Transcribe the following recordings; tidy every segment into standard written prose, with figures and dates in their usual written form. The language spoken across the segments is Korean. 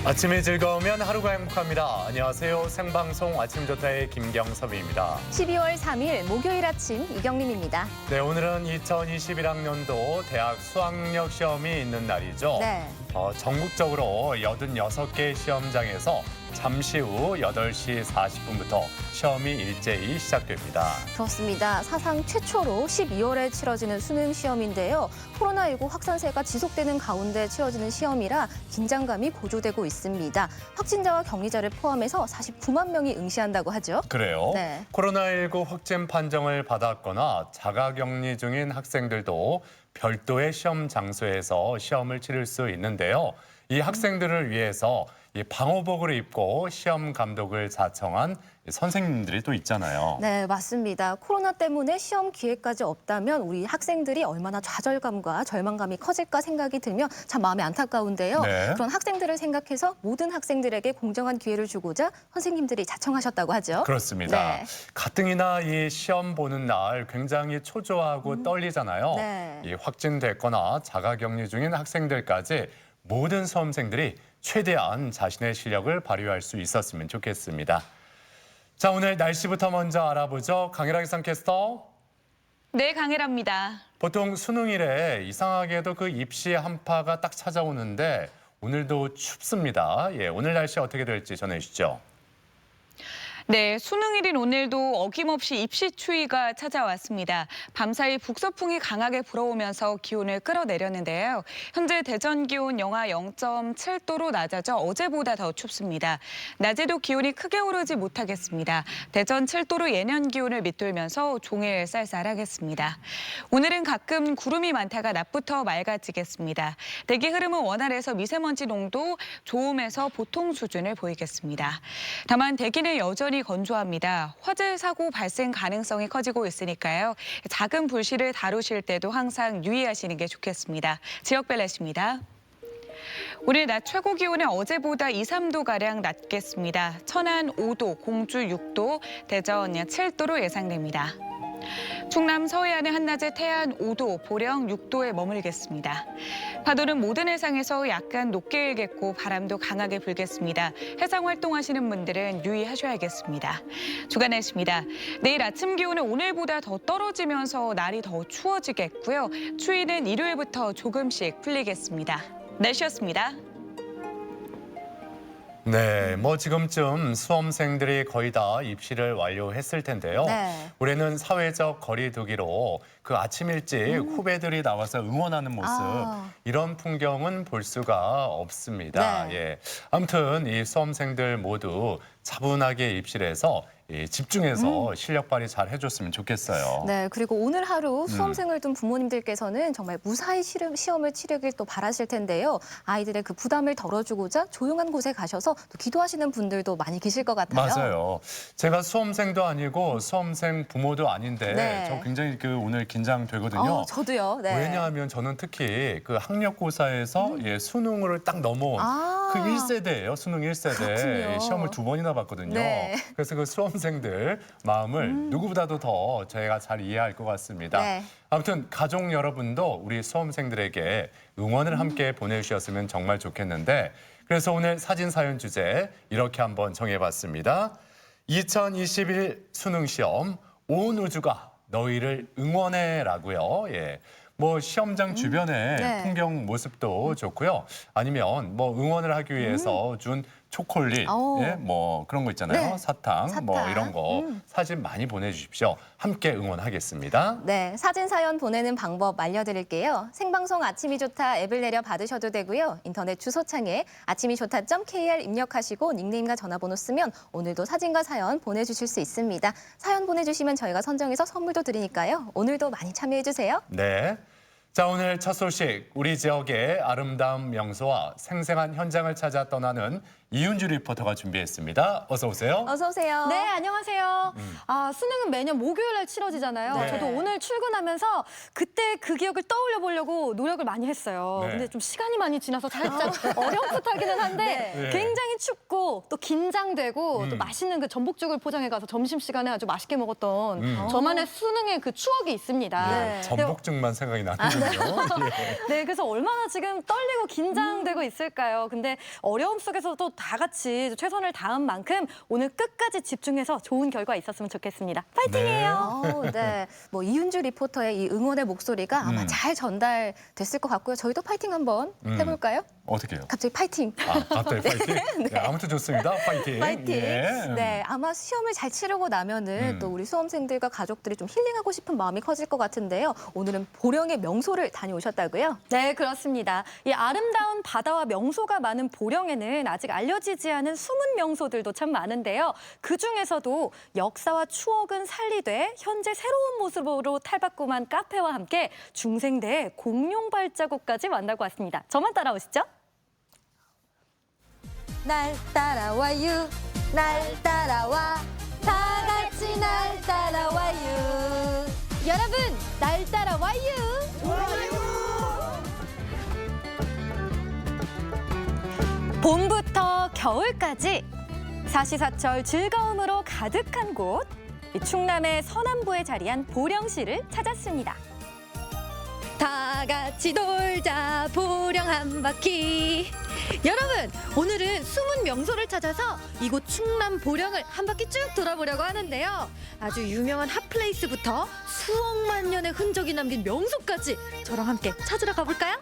아침이 즐거우면 하루가 행복합니다. 안녕하세요. 생방송 아침조타의 김경섭입니다. 12월 3일 목요일 아침 이경림입니다. 네, 오늘은 2021학년도 대학 수학력 시험이 있는 날이죠. 네. 전국적으로 86개 시험장에서 잠시 후 8시 40분부터 시험이 일제히 시작됩니다. 그렇습니다. 사상 최초로 12월에 치러지는 수능 시험인데요. 코로나19 확산세가 지속되는 가운데 치러지는 시험이라 긴장감이 고조되고 있습니다. 확진자와 격리자를 포함해서 49만 명이 응시한다고 하죠. 그래요? 네. 코로나19 확진 판정을 받았거나 자가격리 중인 학생들도 별도의 시험 장소에서 시험을 치를 수 있는데요. 이 학생들을 위해서 이 방호복을 입고 시험 감독을 자청한 선생님들이 또 있잖아요. 네, 맞습니다. 코로나 때문에 시험 기회까지 없다면 우리 학생들이 얼마나 좌절감과 절망감이 커질까 생각이 들면 참 마음이 안타까운데요. 네. 그런 학생들을 생각해서 모든 학생들에게 공정한 기회를 주고자 선생님들이 자청하셨다고 하죠. 그렇습니다. 네. 가뜩이나 이 시험 보는 날 굉장히 초조하고 떨리잖아요. 네. 이 확진됐거나 자가격리 중인 학생들까지 모든 수험생들이 최대한 자신의 실력을 발휘할 수 있었으면 좋겠습니다. 자, 오늘 날씨부터 먼저 알아보죠. 강혜라 기상캐스터. 네, 강혜라입니다. 보통 수능일에 이상하게도 그 입시 한파가 딱 찾아오는데 오늘도 춥습니다. 예, 오늘 날씨 어떻게 될지 전해주시죠. 네, 수능일인 오늘도 어김없이 입시 추위가 찾아왔습니다. 밤사이 북서풍이 강하게 불어오면서 기온을 끌어내렸는데요. 현재 대전 기온 영하 0.7도로 낮아져 어제보다 더 춥습니다. 낮에도 기온이 크게 오르지 못하겠습니다. 대전 7도로 예년 기온을 밑돌면서 종일 쌀쌀하겠습니다. 오늘은 가끔 구름이 많다가 낮부터 맑아지겠습니다. 대기 흐름은 원활해서 미세먼지 농도 좋음에서 보통 수준을 보이겠습니다. 다만 대기는 여전히 건조합니다. 화재 사고 발생 가능성이 커지고 있으니까요. 작은 불씨를 다루실 때도 항상 유의하시는 게 좋겠습니다. 지역별 날씨입니다. 오늘 낮 최고 기온은 어제보다 2, 3도가량 낮겠습니다. 천안 5도, 공주 6도, 대전 7도로 예상됩니다. 충남 서해안은 한낮에 태안 5도, 보령 6도에 머물겠습니다. 파도는 모든 해상에서 약간 높게 일겠고 바람도 강하게 불겠습니다. 해상 활동하시는 분들은 유의하셔야겠습니다. 주간 날씨입니다. 내일 아침 기온은 오늘보다 더 떨어지면서 날이 더 추워지겠고요. 추위는 일요일부터 조금씩 풀리겠습니다. 날씨였습니다. 네, 뭐 지금쯤 수험생들이 거의 다 입시를 완료했을 텐데요. 네. 올해는 사회적 거리두기로 그 아침 일찍 후배들이 나와서 응원하는 모습 이런 풍경은 볼 수가 없습니다. 네. 예, 아무튼 이 수험생들 모두 차분하게 입시를 해서 집중해서 실력 발휘 잘 해줬으면 좋겠어요. 네, 그리고 오늘 하루 수험생을 둔 부모님들께서는 정말 무사히 시험을 치르길 또 바라실 텐데요. 아이들의 그 부담을 덜어주고자 조용한 곳에 가셔서 또 기도하시는 분들도 많이 계실 것 같아요. 맞아요. 제가 수험생도 아니고 수험생 부모도 아닌데 네. 저 굉장히 오늘 긴장되거든요. 저도요. 네. 왜냐하면 저는 특히 그 학력고사에서 수능을 딱 넘어온 그 1세대예요. 수능 1세대. 그렇군요. 시험을 2번이나 봤거든요. 네. 그래서 그 수험생들 마음을 누구보다도 더 저희가 잘 이해할 것 같습니다. 네. 아무튼 가족 여러분도 우리 수험생들에게 응원을 함께 보내주셨으면 정말 좋겠는데 그래서 오늘 사진 사연 주제 이렇게 한번 정해봤습니다. 2021 수능시험 온 우주가 너희를 응원해라고요. 예. 뭐 시험장 주변의 네. 풍경 모습도 좋고요. 아니면 뭐 응원을 하기 위해서 준 초콜릿, 오. 예, 뭐 그런 거 있잖아요. 네. 사탕, 뭐 사탕. 이런 거 사진 많이 보내주십시오. 함께 응원하겠습니다. 네, 사진 사연 보내는 방법 알려드릴게요. 생방송 아침이 좋다 앱을 내려 받으셔도 되고요. 인터넷 주소창에 아침이좋다.kr 입력하시고 닉네임과 전화번호 쓰면 오늘도 사진과 사연 보내주실 수 있습니다. 사연 보내주시면 저희가 선정해서 선물도 드리니까요. 오늘도 많이 참여해주세요. 네. 자, 오늘 첫 소식, 우리 지역의 아름다운 명소와 생생한 현장을 찾아 떠나는 이윤주 리포터가 준비했습니다. 어서 오세요. 어서 오세요. 네, 안녕하세요. 수능은 매년 목요일 날 치러지잖아요. 네. 저도 오늘 출근하면서 그때 그 기억을 떠올려 보려고 노력을 많이 했어요. 네. 근데 좀 시간이 많이 지나서 살짝 어렴풋하기는 한데 네. 굉장히 춥고 또 긴장되고 또 맛있는 그 전복죽을 포장해 가서 점심시간에 아주 맛있게 먹었던 저만의 수능의 그 추억이 있습니다. 네. 전복죽만 생각이 나는데. 네, 그래서 얼마나 지금 떨리고 긴장되고 있을까요? 근데 어려움 속에서도 다 같이 최선을 다한 만큼 오늘 끝까지 집중해서 좋은 결과 있었으면 좋겠습니다. 파이팅이에요. 네. 뭐 이윤주 리포터의 이 응원의 목소리가 아마 잘 전달됐을 것 같고요. 저희도 파이팅 한번 해볼까요? 어떻게 해요? 갑자기 파이팅. 갑자기 파이팅? 네, 아무튼 좋습니다. 파이팅. 파이팅. 예. 네, 아마 시험을 잘 치르고 나면은 또 우리 수험생들과 가족들이 좀 힐링하고 싶은 마음이 커질 것 같은데요. 오늘은 보령의 명소를 다녀오셨다고요? 네, 그렇습니다. 이 아름다운 바다와 명소가 많은 보령에는 아직 알려지지 않은 숨은 명소들도 참 많은데요. 그중에서도 역사와 추억은 살리되 현재 새로운 모습으로 탈바꿈한 카페와 함께 중생대의 공룡 발자국까지 만나고 왔습니다. 저만 따라오시죠. 날 따라와요, 날 따라와, 다 같이 날 따라와요. 여러분, 날 따라와요. 봄부터 겨울까지 사시사철 즐거움으로 가득한 곳, 이 충남의 서남부에 자리한 보령시를 찾았습니다. 다 같이 놀자 보령 한 바퀴. 여러분, 오늘은 숨은 명소를 찾아서 이곳 충남 보령을 한 바퀴 쭉 돌아보려고 하는데요. 아주 유명한 핫플레이스부터 수억만 년의 흔적이 남긴 명소까지 저랑 함께 찾으러 가볼까요?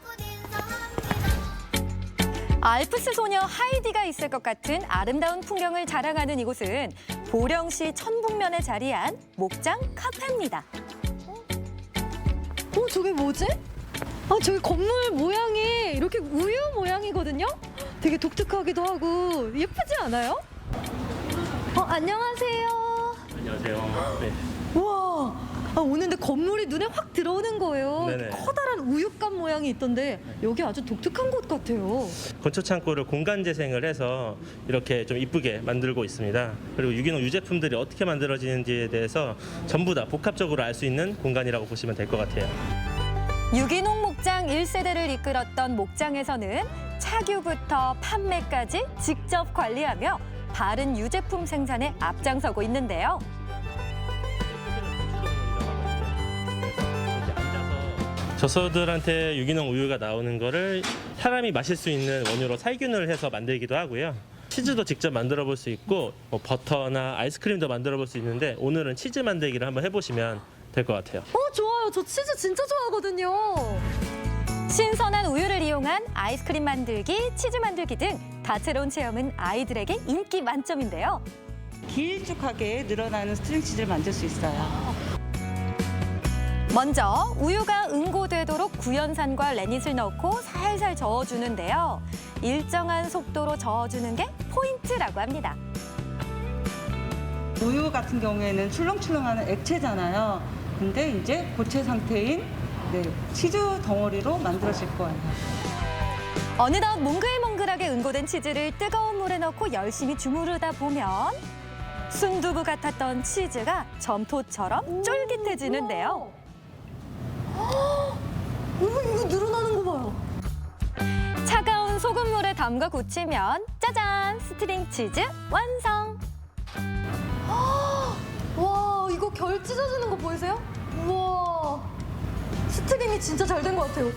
알프스 소녀 하이디가 있을 것 같은 아름다운 풍경을 자랑하는 이곳은 보령시 천북면에 자리한 목장 카페입니다. 저게 뭐지? 저기 건물 모양이 이렇게 우유 모양이거든요? 되게 독특하기도 하고 예쁘지 않아요? 안녕하세요. 안녕하세요. 네. 우와, 오는데 건물이 눈에 확 들어오는 거예요. 네네. 커다란 우유관 모양이 있던데 여기 아주 독특한 곳 같아요. 건축 창고를 공간 재생을 해서 이렇게 좀 이쁘게 만들고 있습니다. 그리고 유기농 유제품들이 어떻게 만들어지는지에 대해서 전부 다 복합적으로 알 수 있는 공간이라고 보시면 될 것 같아요. 유기농 목장 1세대를 이끌었던 목장에서는 차규부터 판매까지 직접 관리하며 바른 유제품 생산에 앞장서고 있는데요. 젖소들한테 유기농 우유가 나오는 거를 사람이 마실 수 있는 원료로 살균을 해서 만들기도 하고요. 치즈도 직접 만들어 볼 수 있고 뭐 버터나 아이스크림도 만들어 볼 수 있는데 오늘은 치즈 만들기를 한번 해보시면 될 것 같아요. 좋아요. 저 치즈 진짜 좋아하거든요. 신선한 우유를 이용한 아이스크림 만들기, 치즈 만들기 등 다채로운 체험은 아이들에게 인기 만점인데요. 길쭉하게 늘어나는 스트링 치즈를 만들 수 있어요. 먼저 우유가 응고되도록 구연산과 레닛을 넣고 살살 저어주는데요. 일정한 속도로 저어주는 게 포인트라고 합니다. 우유 같은 경우에는 출렁출렁하는 액체잖아요. 근데 이제 고체 상태인 치즈 덩어리로 만들어질 거예요. 어느덧 몽글몽글하게 응고된 치즈를 뜨거운 물에 넣고 열심히 주무르다 보면 순두부 같았던 치즈가 점토처럼 쫄깃해지는데요. 이거 늘어나는 거 봐요. 차가운 소금물에 담가 굳히면 짜잔! 스트링 치즈 완성! 와, 이거 결 찢어지는 거 보이세요? 우와, 스트링이 진짜 잘 된 것 같아요.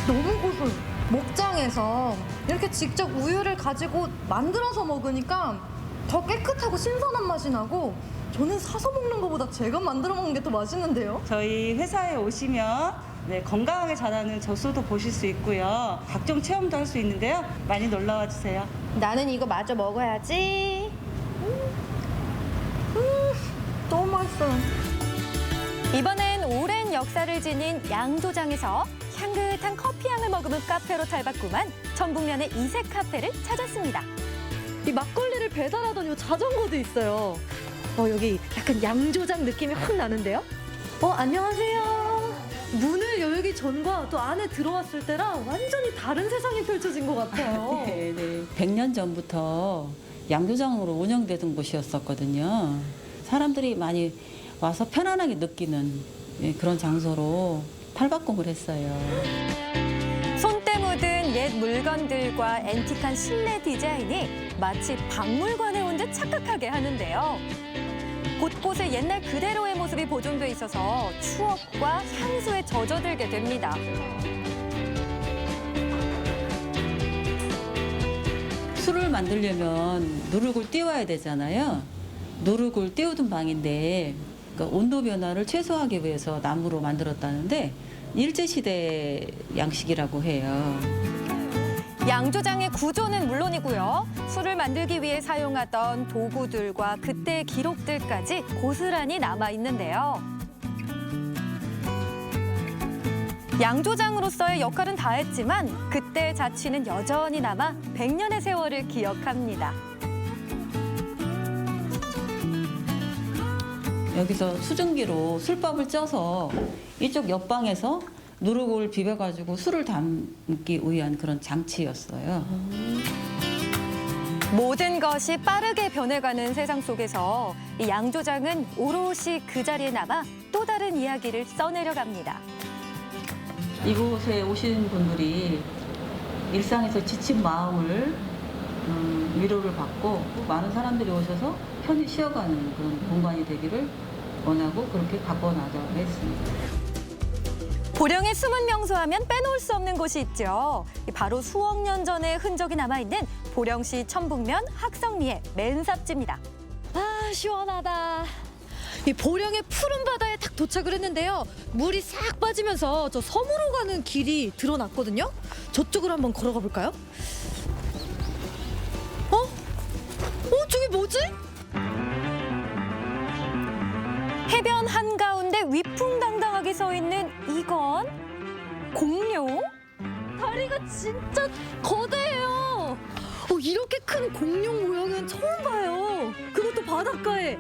너무 고소해요. 목장에서 이렇게 직접 우유를 가지고 만들어서 먹으니까 더 깨끗하고 신선한 맛이 나고 저는 사서 먹는 것보다 제가 만들어 먹는 게 더 맛있는데요. 저희 회사에 오시면 건강하게 자라는 젖소도 보실 수 있고요. 각종 체험도 할 수 있는데요. 많이 놀러와 주세요. 나는 이거 마저 먹어야지. 너무 맛있어요. 이번엔 오랜 역사를 지닌 양조장에서 향긋한 커피향을 머금은 카페로 탈바꿈한 천북면의 이색 카페를 찾았습니다. 이 막걸리를 배달하던 요 자전거도 있어요. 여기 약간 양조장 느낌이 확 나는데요? 안녕하세요. 문을 열기 전과 또 안에 들어왔을 때랑 완전히 다른 세상이 펼쳐진 것 같아요. 네. 100년 전부터 양조장으로 운영되던 곳이었었거든요. 사람들이 많이 와서 편안하게 느끼는 그런 장소로 탈바꿈을 했어요. 손때 묻은 옛 물건들과 앤틱한 실내 디자인이 마치 박물관에 온 듯 착각하게 하는데요. 곳곳에 옛날 그대로의 모습이 보존돼 있어서 추억과 향수에 젖어들게 됩니다. 술을 만들려면 누룩을 띄워야 되잖아요. 누룩을 띄우던 방인데 그러니까 온도 변화를 최소화하기 위해서 나무로 만들었다는데 일제시대 양식이라고 해요. 양조장의 구조는 물론이고요. 술을 만들기 위해 사용하던 도구들과 그때의 기록들까지 고스란히 남아 있는데요. 양조장으로서의 역할은 다했지만 그때의 자취는 여전히 남아 100년의 세월을 기억합니다. 여기서 수증기로 술밥을 쪄서 이쪽 옆방에서 누룩을 비벼가지고 술을 담기 위한 그런 장치였어요. 모든 것이 빠르게 변해가는 세상 속에서 이 양조장은 오롯이 그 자리에 남아 또 다른 이야기를 써내려갑니다. 이곳에 오신 분들이 일상에서 지친 마음을 위로를 받고 많은 사람들이 오셔서 편히 쉬어가는 그런 공간이 되기를 원하고 그렇게 바꿔나가고 했습니다. 보령의 숨은 명소하면 빼놓을 수 없는 곳이 있죠. 바로 수억 년 전의 흔적이 남아있는 보령시 천북면 학성리의 맨삽지입니다. 아, 시원하다. 이 보령의 푸른 바다에 딱 도착을 했는데요. 물이 싹 빠지면서 저 섬으로 가는 길이 드러났거든요. 저쪽으로 한번 걸어가 볼까요? 저기 뭐지? 해변 한가운데 위풍당당하게 서 있는 이건 공룡? 다리가 진짜 거대해요. 이렇게 큰 공룡 모형은 처음 봐요. 그것도 바닷가에.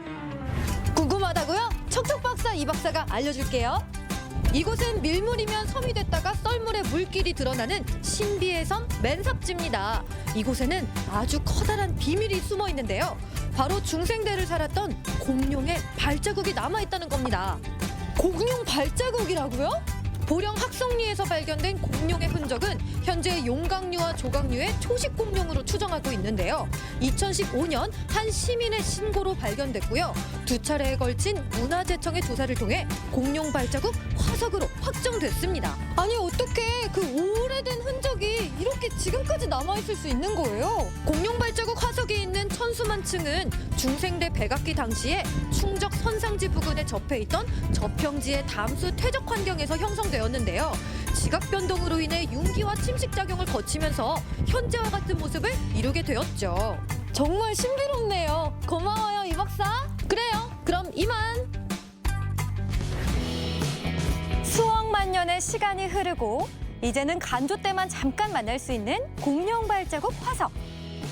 궁금하다고요? 척척박사 이 박사가 알려줄게요. 이곳은 밀물이면 섬이 됐다가 썰물에 물길이 드러나는 신비의 섬 맨삽지입니다. 이곳에는 아주 커다란 비밀이 숨어 있는데요. 바로 중생대를 살았던 공룡의 발자국이 남아있다는 겁니다. 공룡 발자국이라고요? 보령 학성리에서 발견된 공룡의 흔적은 현재 용각류와 조각류의 초식 공룡으로 추정하고 있는데요. 2015년 한 시민의 신고로 발견됐고요. 2차례에 걸친 문화재청의 조사를 통해 공룡 발자국 화석으로 확정됐습니다. 아니 어떻게 그 오래된 흔적이 이렇게 지금까지 남아있을 수 있는 거예요? 공룡 발자국 화석이 있는 천수만층은 중생대 백악기 당시에 충적 선상지 부근에 접해있던 저평지의 담수 퇴적 환경에서 형성되었는데요. 지각 변동으로 인해 융기와 침식작용을 거치면서 현재와 같은 모습을 이루게 되었죠. 정말 신비롭네요. 고마워요, 이 박사. 그래요. 그럼 이만. 수억만 년의 시간이 흐르고 이제는 간조 때만 잠깐 만날 수 있는 공룡 발자국 화석.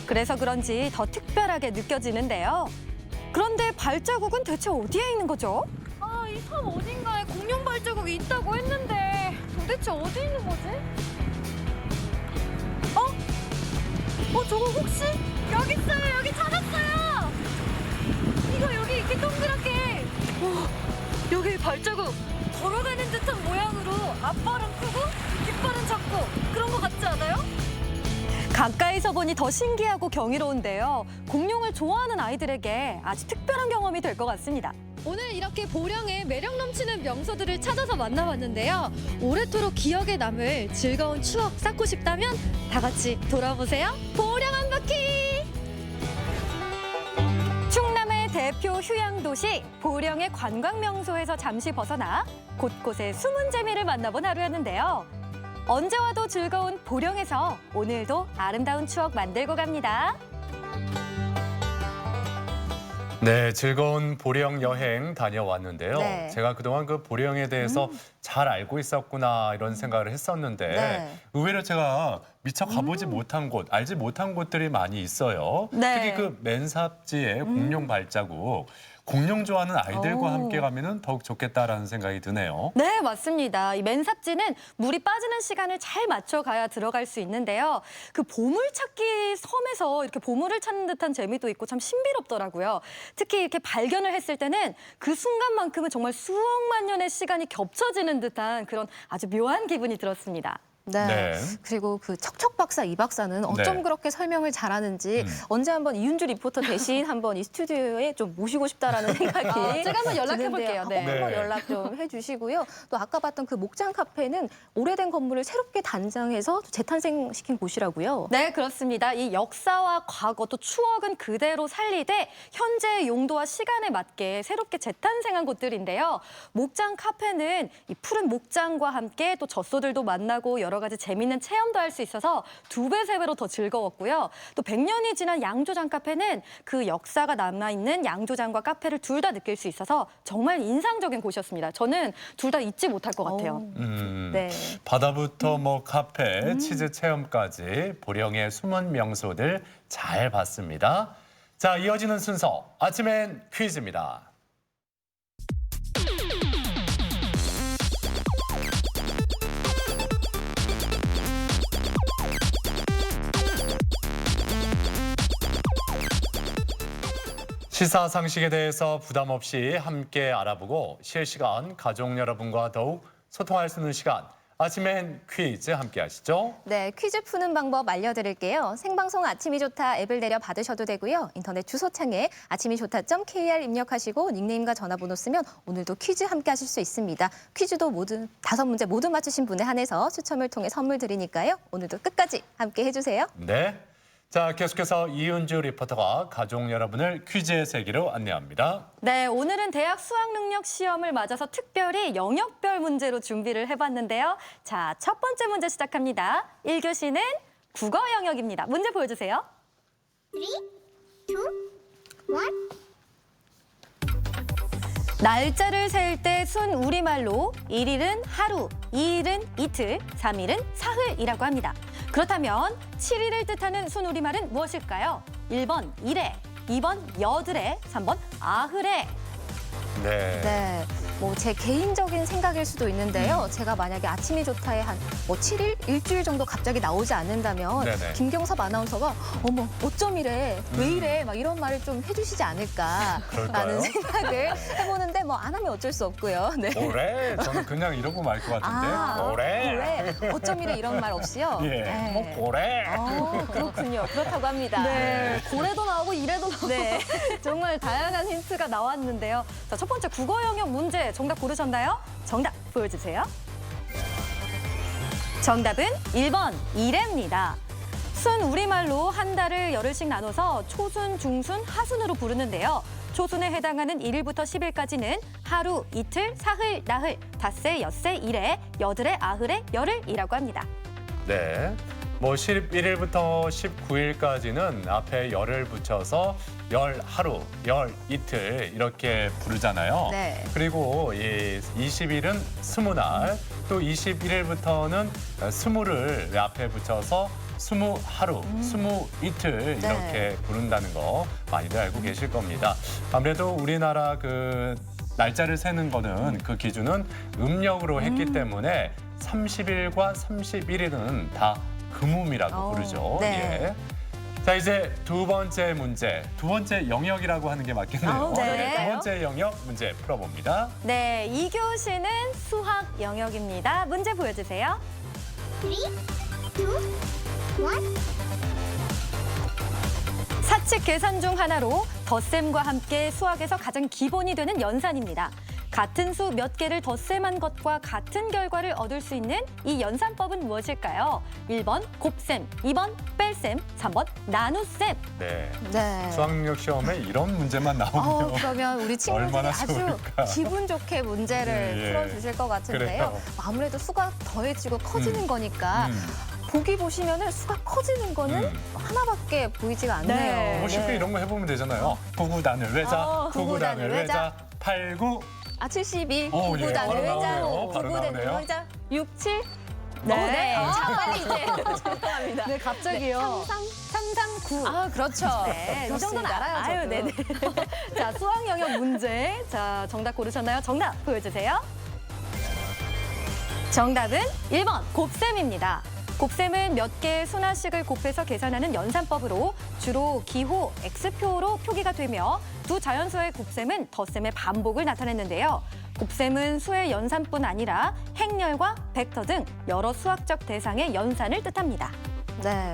그래서 그런지 더 특별하게 느껴지는데요. 그런데 발자국은 대체 어디에 있는 거죠? 이 섬 어딘가에 공룡 발자국이 있다고 했는데 도대체 어디 있는 거지? 저거 혹시 여기 있어요. 여기 찾았어요. 이거 여기 이렇게 동그랗게 여기 발자국 걸어가는 듯한 모양으로 앞발은 크고 뒷발은 작고 그런 거 같지 않아요? 가까이서 보니 더 신기하고 경이로운데요. 공룡을 좋아하는 아이들에게 아주 특별한 경험이 될 것 같습니다. 오늘 이렇게 보령의 매력 넘치는 명소들을 찾아서 만나봤는데요. 오래도록 기억에 남을 즐거운 추억 쌓고 싶다면 다 같이 돌아보세요. 보령 한 바퀴! 충남의 대표 휴양도시 보령의 관광명소에서 잠시 벗어나 곳곳의 숨은 재미를 만나본 하루였는데요. 언제 와도 즐거운 보령에서 오늘도 아름다운 추억 만들고 갑니다. 네, 즐거운 보령 여행 다녀왔는데요. 네. 제가 그동안 그 보령에 대해서 잘 알고 있었구나 이런 생각을 했었는데 네. 의외로 제가 미처 가보지 못한 곳, 알지 못한 곳들이 많이 있어요. 네. 특히 그 맨삽지의 공룡 발자국, 공룡 좋아하는 아이들과 함께 가면은 더욱 좋겠다라는 생각이 드네요. 네, 맞습니다. 이 맨삽지는 물이 빠지는 시간을 잘 맞춰가야 들어갈 수 있는데요. 그 보물찾기 섬에서 이렇게 보물을 찾는 듯한 재미도 있고 참 신비롭더라고요. 특히 이렇게 발견을 했을 때는 그 순간만큼은 정말 수억만 년의 시간이 겹쳐지는 듯한 그런 아주 묘한 기분이 들었습니다. 네. 네. 그리고 그 척척 박사 이 박사는 어쩜 네. 그렇게 설명을 잘하는지 언제 한번 이윤주 리포터 대신 한번 이 스튜디오에 좀 모시고 싶다라는 생각이 제가 한번 연락해 볼게요. 네. 한번 네. 연락 좀 해주시고요. 또 아까 봤던 그 목장 카페는 오래된 건물을 새롭게 단장해서 재탄생시킨 곳이라고요. 네, 그렇습니다. 이 역사와 과거 또 추억은 그대로 살리되 현재의 용도와 시간에 맞게 새롭게 재탄생한 곳들인데요. 목장 카페는 이 푸른 목장과 함께 또 젖소들도 만나고 여러 가지 재미있는 체험도 할 수 있어서 2배, 3배로 더 즐거웠고요. 또 100년이 지난 양조장 카페는 그 역사가 남아있는 양조장과 카페를 둘 다 느낄 수 있어서 정말 인상적인 곳이었습니다. 저는 둘 다 잊지 못할 것 같아요. 네. 바다부터 뭐 카페, 치즈 체험까지 보령의 숨은 명소들 잘 봤습니다. 자, 이어지는 순서 아침엔 퀴즈입니다. 시사 상식에 대해서 부담 없이 함께 알아보고 실시간 가족 여러분과 더욱 소통할 수 있는 시간. 아침엔 퀴즈 함께 하시죠. 네, 퀴즈 푸는 방법 알려드릴게요. 생방송 아침이 좋다 앱을 내려 받으셔도 되고요. 인터넷 주소창에 아침이 좋다.kr 입력하시고 닉네임과 전화번호 쓰면 오늘도 퀴즈 함께 하실 수 있습니다. 퀴즈도 모두 5문제 모두 맞추신 분에 한해서 추첨을 통해 선물 드리니까요. 오늘도 끝까지 함께 해주세요. 네. 자, 계속해서 이윤주 리포터가 가족 여러분을 퀴즈의 세계로 안내합니다. 네, 오늘은 대학 수학능력 시험을 맞아서 특별히 영역별 문제로 준비를 해봤는데요. 자, 첫 번째 문제 시작합니다. 1교시는 국어 영역입니다. 문제 보여주세요. 날짜를 셀 때 순 우리말로 1일은 하루, 2일은 이틀, 3일은 사흘이라고 합니다. 그렇다면 7일을 뜻하는 순 우리말은 무엇일까요? 1번 일에, 2번 여들에, 3번 아흘에. 네. 네, 뭐 제 개인적인 생각일 수도 있는데요. 제가 만약에 아침이 좋다에 한 7일, 일주일 정도 갑자기 나오지 않는다면 네네. 김경섭 아나운서가 어머 어쩜 이래, 왜 이래 막 이런 말을 좀 해주시지 않을까라는 그럴까요? 생각을 해보는데 뭐 안 하면 어쩔 수 없고요. 네. 올해 저는 그냥 이러고 말 것 같은데. 올해. 올해 어쩜 이래 이런 말 없이요. 예. 네. 뭐 올해. 그렇군요. 그렇다고 합니다. 네, 고래도 나오고 이래도 나오고 네. 정말 다양한 힌트가 나왔는데요. 자, 첫 번째 국어 영역 문제 정답 고르셨나요? 정답 보여주세요. 정답은 1번 이래입니다. 순 우리말로 한 달을 열흘씩 나눠서 초순, 중순, 하순으로 부르는데요. 초순에 해당하는 1일부터 10일까지는 하루, 이틀, 사흘, 나흘, 닷새, 엿새, 일에, 여들에, 아흘에, 열흘이라고 합니다. 네. 뭐 11일부터 19일까지는 앞에 열을 붙여서 열 하루, 열 이틀 이렇게 부르잖아요. 네. 그리고 이 20일은 20날, 또 21일부터는 20를 앞에 붙여서 20하루, 20이틀 네. 이렇게 부른다는 거 많이들 알고 계실 겁니다. 아무래도 우리나라 그 날짜를 세는 거는 그 기준은 음력으로 했기 때문에 30일과 31일은 다 금음이라고 부르죠. 네. 예. 자, 이제 두 번째 문제. 두 번째 영역이라고 하는 게 맞겠네요. 네. 두 번째 영역 문제 풀어봅니다. 네, 2교시는 수학 영역입니다. 문제 보여주세요. 사칙 계산 중 하나로 덧셈과 함께 수학에서 가장 기본이 되는 연산입니다. 같은 수 몇 개를 덧셈한 것과 같은 결과를 얻을 수 있는 이 연산법은 무엇일까요? 1번 곱셈, 2번 뺄셈, 3번 나눗셈. 네. 네. 수학능력 시험에 이런 문제만 나오면 그러면 우리 친구들이 얼마나 아주 좋을까. 기분 좋게 문제를 예, 예. 풀어주실 것 같은데요. 그래요. 아무래도 수가 더해지고 커지는 거니까 보기 보시면은 수가 커지는 거는 하나밖에 보이지가 않네요. 네. 뭐 쉽게 이런 거 해보면 되잖아요. 9구단을 외자, 9구단을 외자, 8, 9. 72, 오, 9구단을 예, 바로 외자, 나오네요. 바로 9구단을 나오네요. 외자, 6, 7. 네. 자, 빨리 이제 죄송합니다. 네, 갑자기요. 339. 아, 그렇죠. 네, 이 정도는 알아요, 저도. 아유, 네네. 자, 수학 영역 문제. 자, 정답 고르셨나요? 정답 보여주세요. 정답은 1번 곱셈입니다. 곱셈은 몇 개의 순하식을 곱해서 계산하는 연산법으로 주로 기호, x표로 표기가 되며 두 자연수의 곱셈은 덧셈의 반복을 나타냈는데요. 곱셈은 수의 연산뿐 아니라 행렬과 벡터 등 여러 수학적 대상의 연산을 뜻합니다. 네.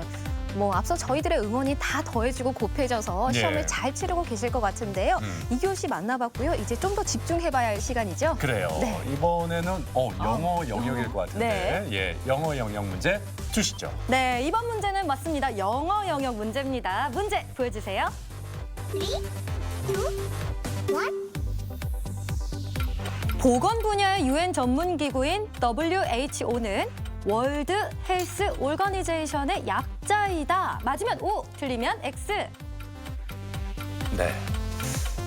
뭐 앞서 저희들의 응원이 다 더해지고 곱해져서 예. 시험을 잘 치르고 계실 것 같은데요. 2교시 만나봤고요. 이제 좀 더 집중해봐야 할 시간이죠. 그래요. 네. 이번에는 영어 영역일 것 같은데 네. 예, 영어 영역 문제 주시죠. 네, 이번 문제는 맞습니다. 영어 영역 문제입니다. 문제 보여주세요. 보건 분야의 유엔 전문 기구인 WHO는 월드 헬스 오거니제이션의 약자이다. 맞으면 O, 틀리면 X. 네.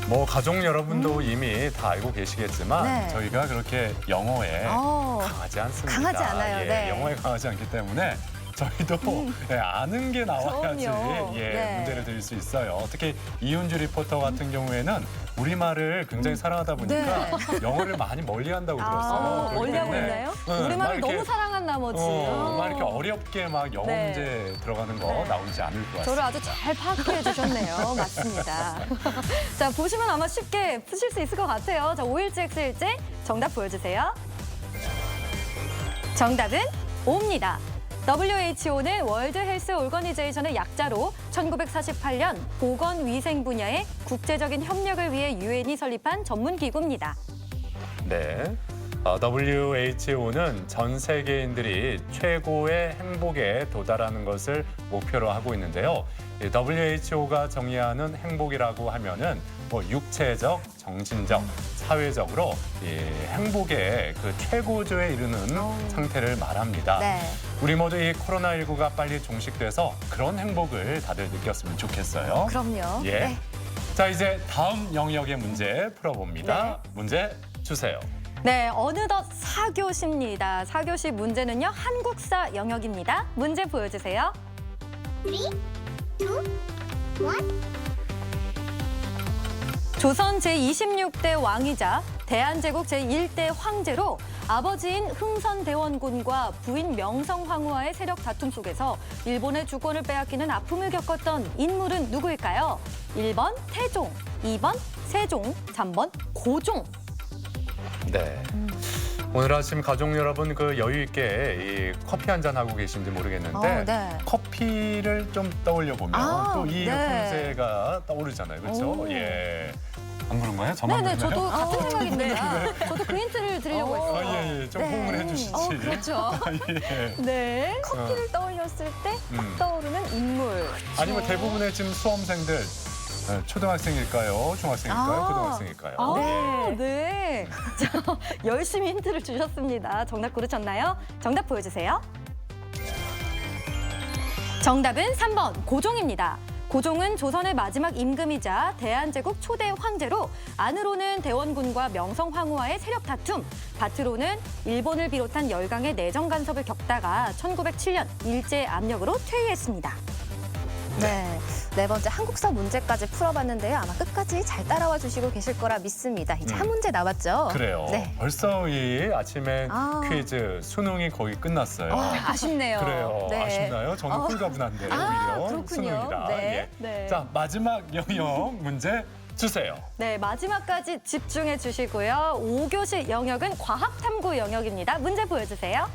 뭐 가족 여러분도 이미 다 알고 계시겠지만 네. 저희가 그렇게 영어에 어, 강하지 않습니다. 강하지 않아요. 예, 네. 영어에 강하지 않기 때문에 저희도 예, 아는 게 나와야지 그럼요. 예, 네. 문제를 드릴 수 있어요. 특히 이윤주 리포터 같은 경우에는 우리말을 굉장히 사랑하다 보니까 영어를 많이 멀리한다고 들었어요. 그렇기 멀리하고 때문에 있나요? 막 우리말을 이렇게, 너무 사랑한 나머지. 막 이렇게 어렵게 막 영어 네. 문제 들어가는 거 네. 나오지 않을 것 같습니다. 저를 아주 잘 파악해 주셨네요. 맞습니다. 자, 보시면 아마 쉽게 푸실 수 있을 것 같아요. 자, O일지 X일지 정답 보여주세요. 정답은 O입니다. WHO는 월드 헬스 오거니제이션의 약자로 1948년 보건위생 분야의 국제적인 협력을 위해 유엔이 설립한 전문 기구입니다. 네. WHO는 전 세계인들이 최고의 행복에 도달하는 것을 목표로 하고 있는데요. 이 WHO가 정의하는 행복이라고 하면은 뭐 육체적, 정신적, 사회적으로 이 행복의 그 최고조에 이르는 상태를 말합니다. 네. 우리 모두 이 코로나19가 빨리 종식돼서 그런 행복을 다들 느꼈으면 좋겠어요. 그럼요. 예. 네. 자, 이제 다음 영역의 문제 풀어봅니다. 문제 주세요. 네, 어느덧 4교시입니다. 4교시 문제는요, 한국사 영역입니다. 문제 보여주세요. 조선 제26대 왕이자 대한제국 제1대 황제로 아버지인 흥선대원군과 부인 명성황후와의 세력 다툼 속에서 일본의 주권을 빼앗기는 아픔을 겪었던 인물은 누구일까요? 1번 태종, 2번 세종, 3번 고종. 네. 오늘 아침 가족 여러분 그 여유 있게 이 커피 한 잔 하고 계신지 모르겠는데 네. 커피를 좀 떠올려 보면 아, 또 이 네. 품새가 떠오르잖아요, 그렇죠? 오. 예. 안 그런가요? 저만 네네, 그런가요? 저도 같은 생각입니다. 저도 그 힌트를 드리려고 했어요. 예, 좀 네. 호응을 해주시지. 그렇죠. 예. 네. 커피를 떠올렸을 때 딱 떠오르는 인물. 아니면 대부분의 지금 수험생들 초등학생일까요? 중학생일까요? 아. 고등학생일까요? 아, 예. 네. 자, 열심히 힌트를 주셨습니다. 정답 고르셨나요? 정답 보여주세요. 정답은 3번 고종입니다. 고종은 조선의 마지막 임금이자 대한제국 초대 황제로 안으로는 대원군과 명성황후와의 세력 다툼, 밭으로는 일본을 비롯한 열강의 내정 간섭을 겪다가 1907년 일제 압력으로 퇴위했습니다. 네. 네 번째 한국사 문제까지 풀어봤는데요. 아마 끝까지 잘 따라와 주시고 계실 거라 믿습니다. 이제 한 문제 남았죠. 그래요. 네. 벌써 이 아침에 아. 퀴즈 수능이 거의 끝났어요. 아쉽네요. 그래요. 네. 아쉽나요? 저는 홀가분한데 아, 오히려 그렇군요. 수능이라. 네. 예. 네. 자, 마지막 영역 문제 주세요. 네, 마지막까지 집중해 주시고요. 5교시 영역은 과학탐구 영역입니다. 문제 보여주세요.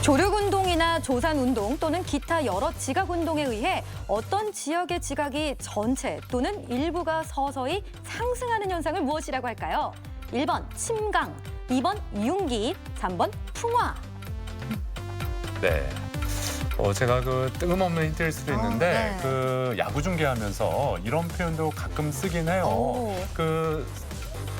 조력운동이나 조산운동 또는 기타 여러 지각운동에 의해 어떤 지역의 지각이 전체 또는 일부가 서서히 상승하는 현상을 무엇이라고 할까요? 1번 침강, 2번 융기, 3번 풍화. 네. 제가 그 뜬금없는 힌트일 수도 있는데 네. 그 야구 중계하면서 이런 표현도 가끔 쓰긴 해요. 오. 그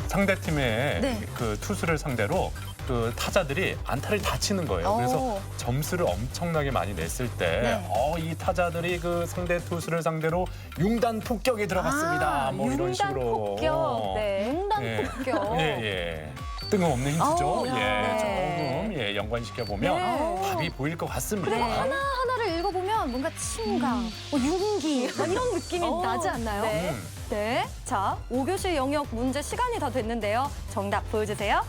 상대팀의 네. 그 투수를 상대로 그 타자들이 안타를 다 치는 거예요. 그래서 오. 점수를 엄청나게 많이 냈을 때, 네. 이 타자들이 그 상대 투수를 상대로 융단 폭격에 들어갔습니다. 뭐 이런 융단 식으로. 폭격. 네, 융단 예. 폭격. 예, 예. 뜬금없는 힌트죠. 오, 예, 네. 조금 연관시켜 보면 네. 답이 보일 것 같습니다. 그리고 하나하나를 읽어보면 뭔가 침강, 융기 막 이런 느낌이 나지 않나요? 네. 네. 자, 5교시 영역 문제 시간이 다 됐는데요. 정답 보여주세요.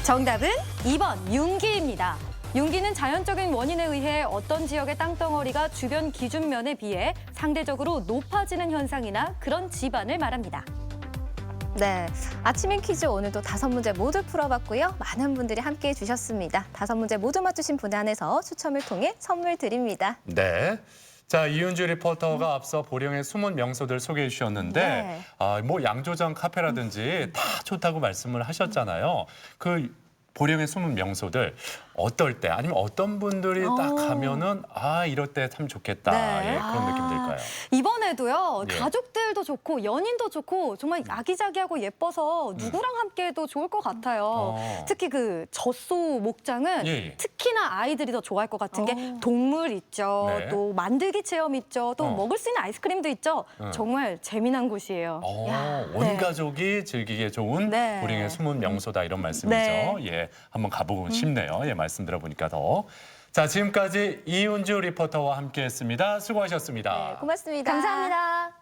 정답은 2번 융기입니다. 융기는 자연적인 원인에 의해 어떤 지역의 땅덩어리가 주변 기준면에 비해 상대적으로 높아지는 현상이나 그런 지반을 말합니다. 네, 아침인 퀴즈 오늘도 5문제 모두 풀어봤고요. 많은 분들이 함께해 주셨습니다. 5문제 모두 맞추신 분 안에서 추첨을 통해 선물 드립니다. 네. 자, 이윤주 리포터가 앞서 보령의 숨은 명소들 소개해 주셨는데 네. 뭐 양조장 카페라든지 다 좋다고 말씀을 하셨잖아요. 그 보령의 숨은 명소들 어떨 때 아니면 어떤 분들이 딱 가면은 이럴 때 참 좋겠다. 네. 예, 그런 느낌 들까요? 이번에도요. 예. 가족들도 좋고 연인도 좋고 정말 아기자기하고 예뻐서 누구랑 함께해도 좋을 것 같아요. 특히 그 젖소 목장은 예. 특히나 아이들이 더 좋아할 것 같은 게 동물 있죠. 네. 또 만들기 체험 있죠. 또 먹을 수 있는 아이스크림도 있죠. 정말 재미난 곳이에요. 온 네. 가족이 즐기기에 좋은 네. 보령의 숨은 명소다 이런 말씀이죠. 네. 예, 한번 가보고 싶네요. 예, 말씀 들어보니까 더. 자, 지금까지 이윤주 리포터와 함께했습니다. 수고하셨습니다. 네, 고맙습니다. 감사합니다.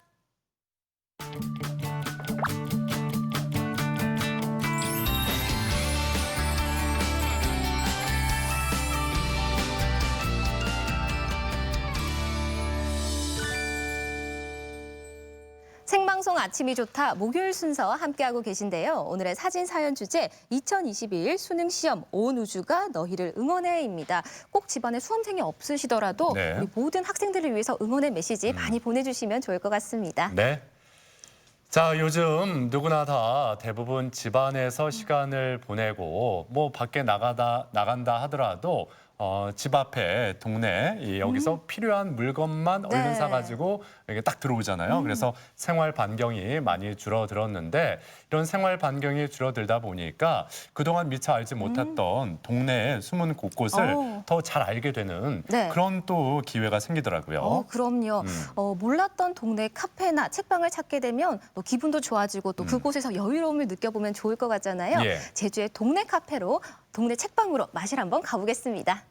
생방송 아침이 좋다 목요일 순서 함께하고 계신데요. 오늘의 사진 사연 주제 2022 수능 시험 온 우주가 너희를 응원해입니다. 꼭 집안에 수험생이 없으시더라도 네. 우리 모든 학생들을 위해서 응원의 메시지 많이 보내주시면 좋을 것 같습니다. 네. 자, 요즘 누구나 다 대부분 집안에서 시간을 보내고 뭐 밖에 나간다 하더라도 집 앞에 동네 여기서 필요한 물건만 얼른 네. 사가지고 이렇게 딱 들어오잖아요. 그래서 생활 반경이 많이 줄어들었는데 이런 생활 반경이 줄어들다 보니까 그동안 미처 알지 못했던 동네의 숨은 곳곳을 더 잘 알게 되는 네. 그런 또 기회가 생기더라고요. 그럼요. 몰랐던 동네 카페나 책방을 찾게 되면 또 기분도 좋아지고 또 그곳에서 여유로움을 느껴보면 좋을 것 같잖아요. 예. 제주의 동네 카페로, 동네 책방으로 마실 한번 가보겠습니다.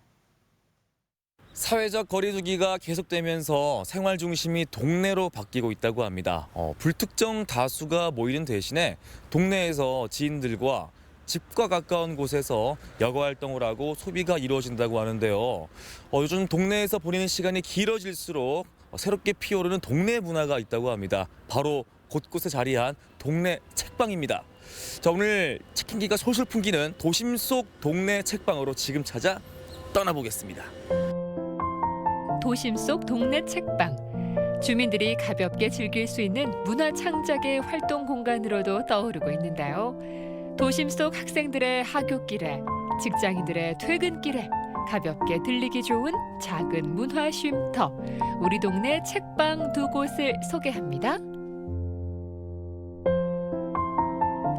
사회적 거리두기가 계속되면서 생활 중심이 동네로 바뀌고 있다고 합니다. 불특정 다수가 모이는 대신에 동네에서 지인들과 집과 가까운 곳에서 여가 활동을 하고 소비가 이루어진다고 하는데요. 요즘 동네에서 보내는 시간이 길어질수록 새롭게 피어오르는 동네 문화가 있다고 합니다. 바로 곳곳에 자리한 동네 책방입니다. 자, 오늘 책 향기가 솔솔 풍기는 도심 속 동네 책방으로 지금 찾아 떠나보겠습니다. 도심 속 동네 책방. 주민들이 가볍게 즐길 수 있는 문화 창작의 활동 공간으로도 떠오르고 있는데요. 도심 속 학생들의 하굣길에, 직장인들의 퇴근길에 가볍게 들리기 좋은 작은 문화 쉼터. 우리 동네 책방 두 곳을 소개합니다.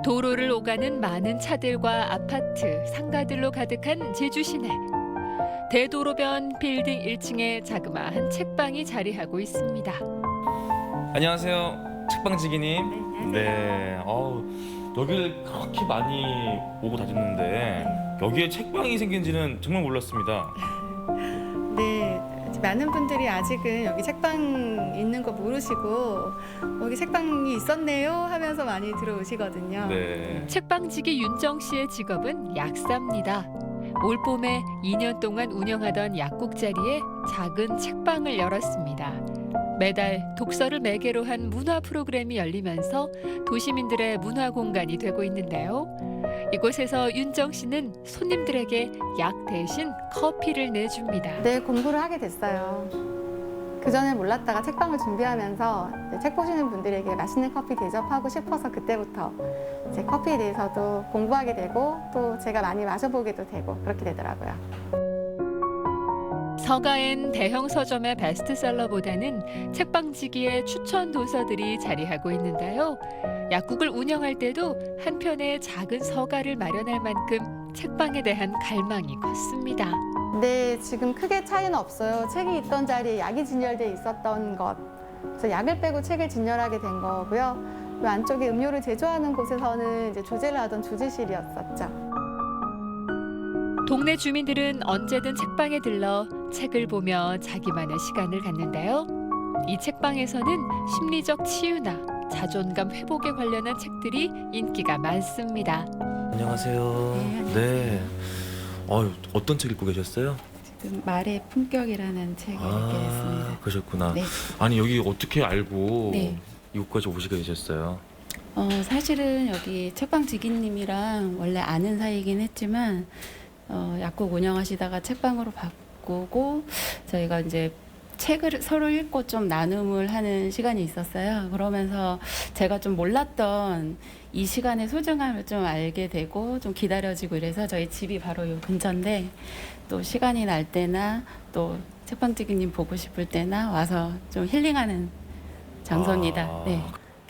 도로를 오가는 많은 차들과 아파트, 상가들로 가득한 제주 시내. 대도로변 빌딩 1층에 자그마한 책방이 자리하고 있습니다. 안녕하세요, 책방지기님. 네. 여기를 그렇게 많이 오고 다녔는데 여기에 책방이 생긴지는 정말 몰랐습니다. 네, 많은 분들이 아직은 여기 책방 있는 거 모르시고 여기 책방이 있었네요 하면서 많이 들어오시거든요. 네. 책방지기 윤정 씨의 직업은 약사입니다. 올 봄에 2년 동안 운영하던 약국 자리에 작은 책방을 열었습니다. 매달 독서를 매개로 한 문화 프로그램이 열리면서 도시민들의 문화 공간이 되고 있는데요. 이곳에서 윤정 씨는 손님들에게 약 대신 커피를 내줍니다. 네, 공부를 하게 됐어요. 그전에 몰랐다가 책방을 준비하면서 책 보시는 분들에게 맛있는 커피 대접하고 싶어서 그때부터 제 커피에 대해서도 공부하게 되고 또 제가 많이 마셔보게도 되고 그렇게 되더라고요. 서가엔 대형 서점의 베스트셀러보다는 책방지기의 추천 도서들이 자리하고 있는데요. 약국을 운영할 때도 한 편의 작은 서가를 마련할 만큼 책방에 대한 갈망이 컸습니다. 네, 지금 크게 차이는 없어요. 책이 있던 자리에 약이 진열돼 있었던 것. 그래서 약을 빼고 책을 진열하게 된 거고요. 이 안쪽에 음료를 제조하는 곳에서는 이제 조제를 하던 조제실이었었죠. 동네 주민들은 언제든 책방에 들러 책을 보며 자기만의 시간을 갖는데요. 이 책방에서는 심리적 치유나 자존감 회복에 관련한 책들이 인기가 많습니다. 안녕하세요. 네. 어떤 책 읽고 계셨어요? 지금 말의 품격이라는 책을 읽게 됐습니다. 그러셨구나. 네. 아니 여기 어떻게 알고 네. 이곳까지 오시게 되셨어요? 사실은 여기 책방 지기님이랑 원래 아는 사이긴 했지만 약국 운영하시다가 책방으로 바꾸고 저희가 이제 책을 서로 읽고 좀 나눔을 하는 시간이 있었어요. 그러면서 제가 좀 몰랐던 이 시간의 소중함을 좀 알게 되고 좀 기다려지고 이래서 저희 집이 바로 요 근처인데 또 시간이 날 때나 또 책방지기님 보고 싶을 때나 와서 좀 힐링하는 장소입니다. 네.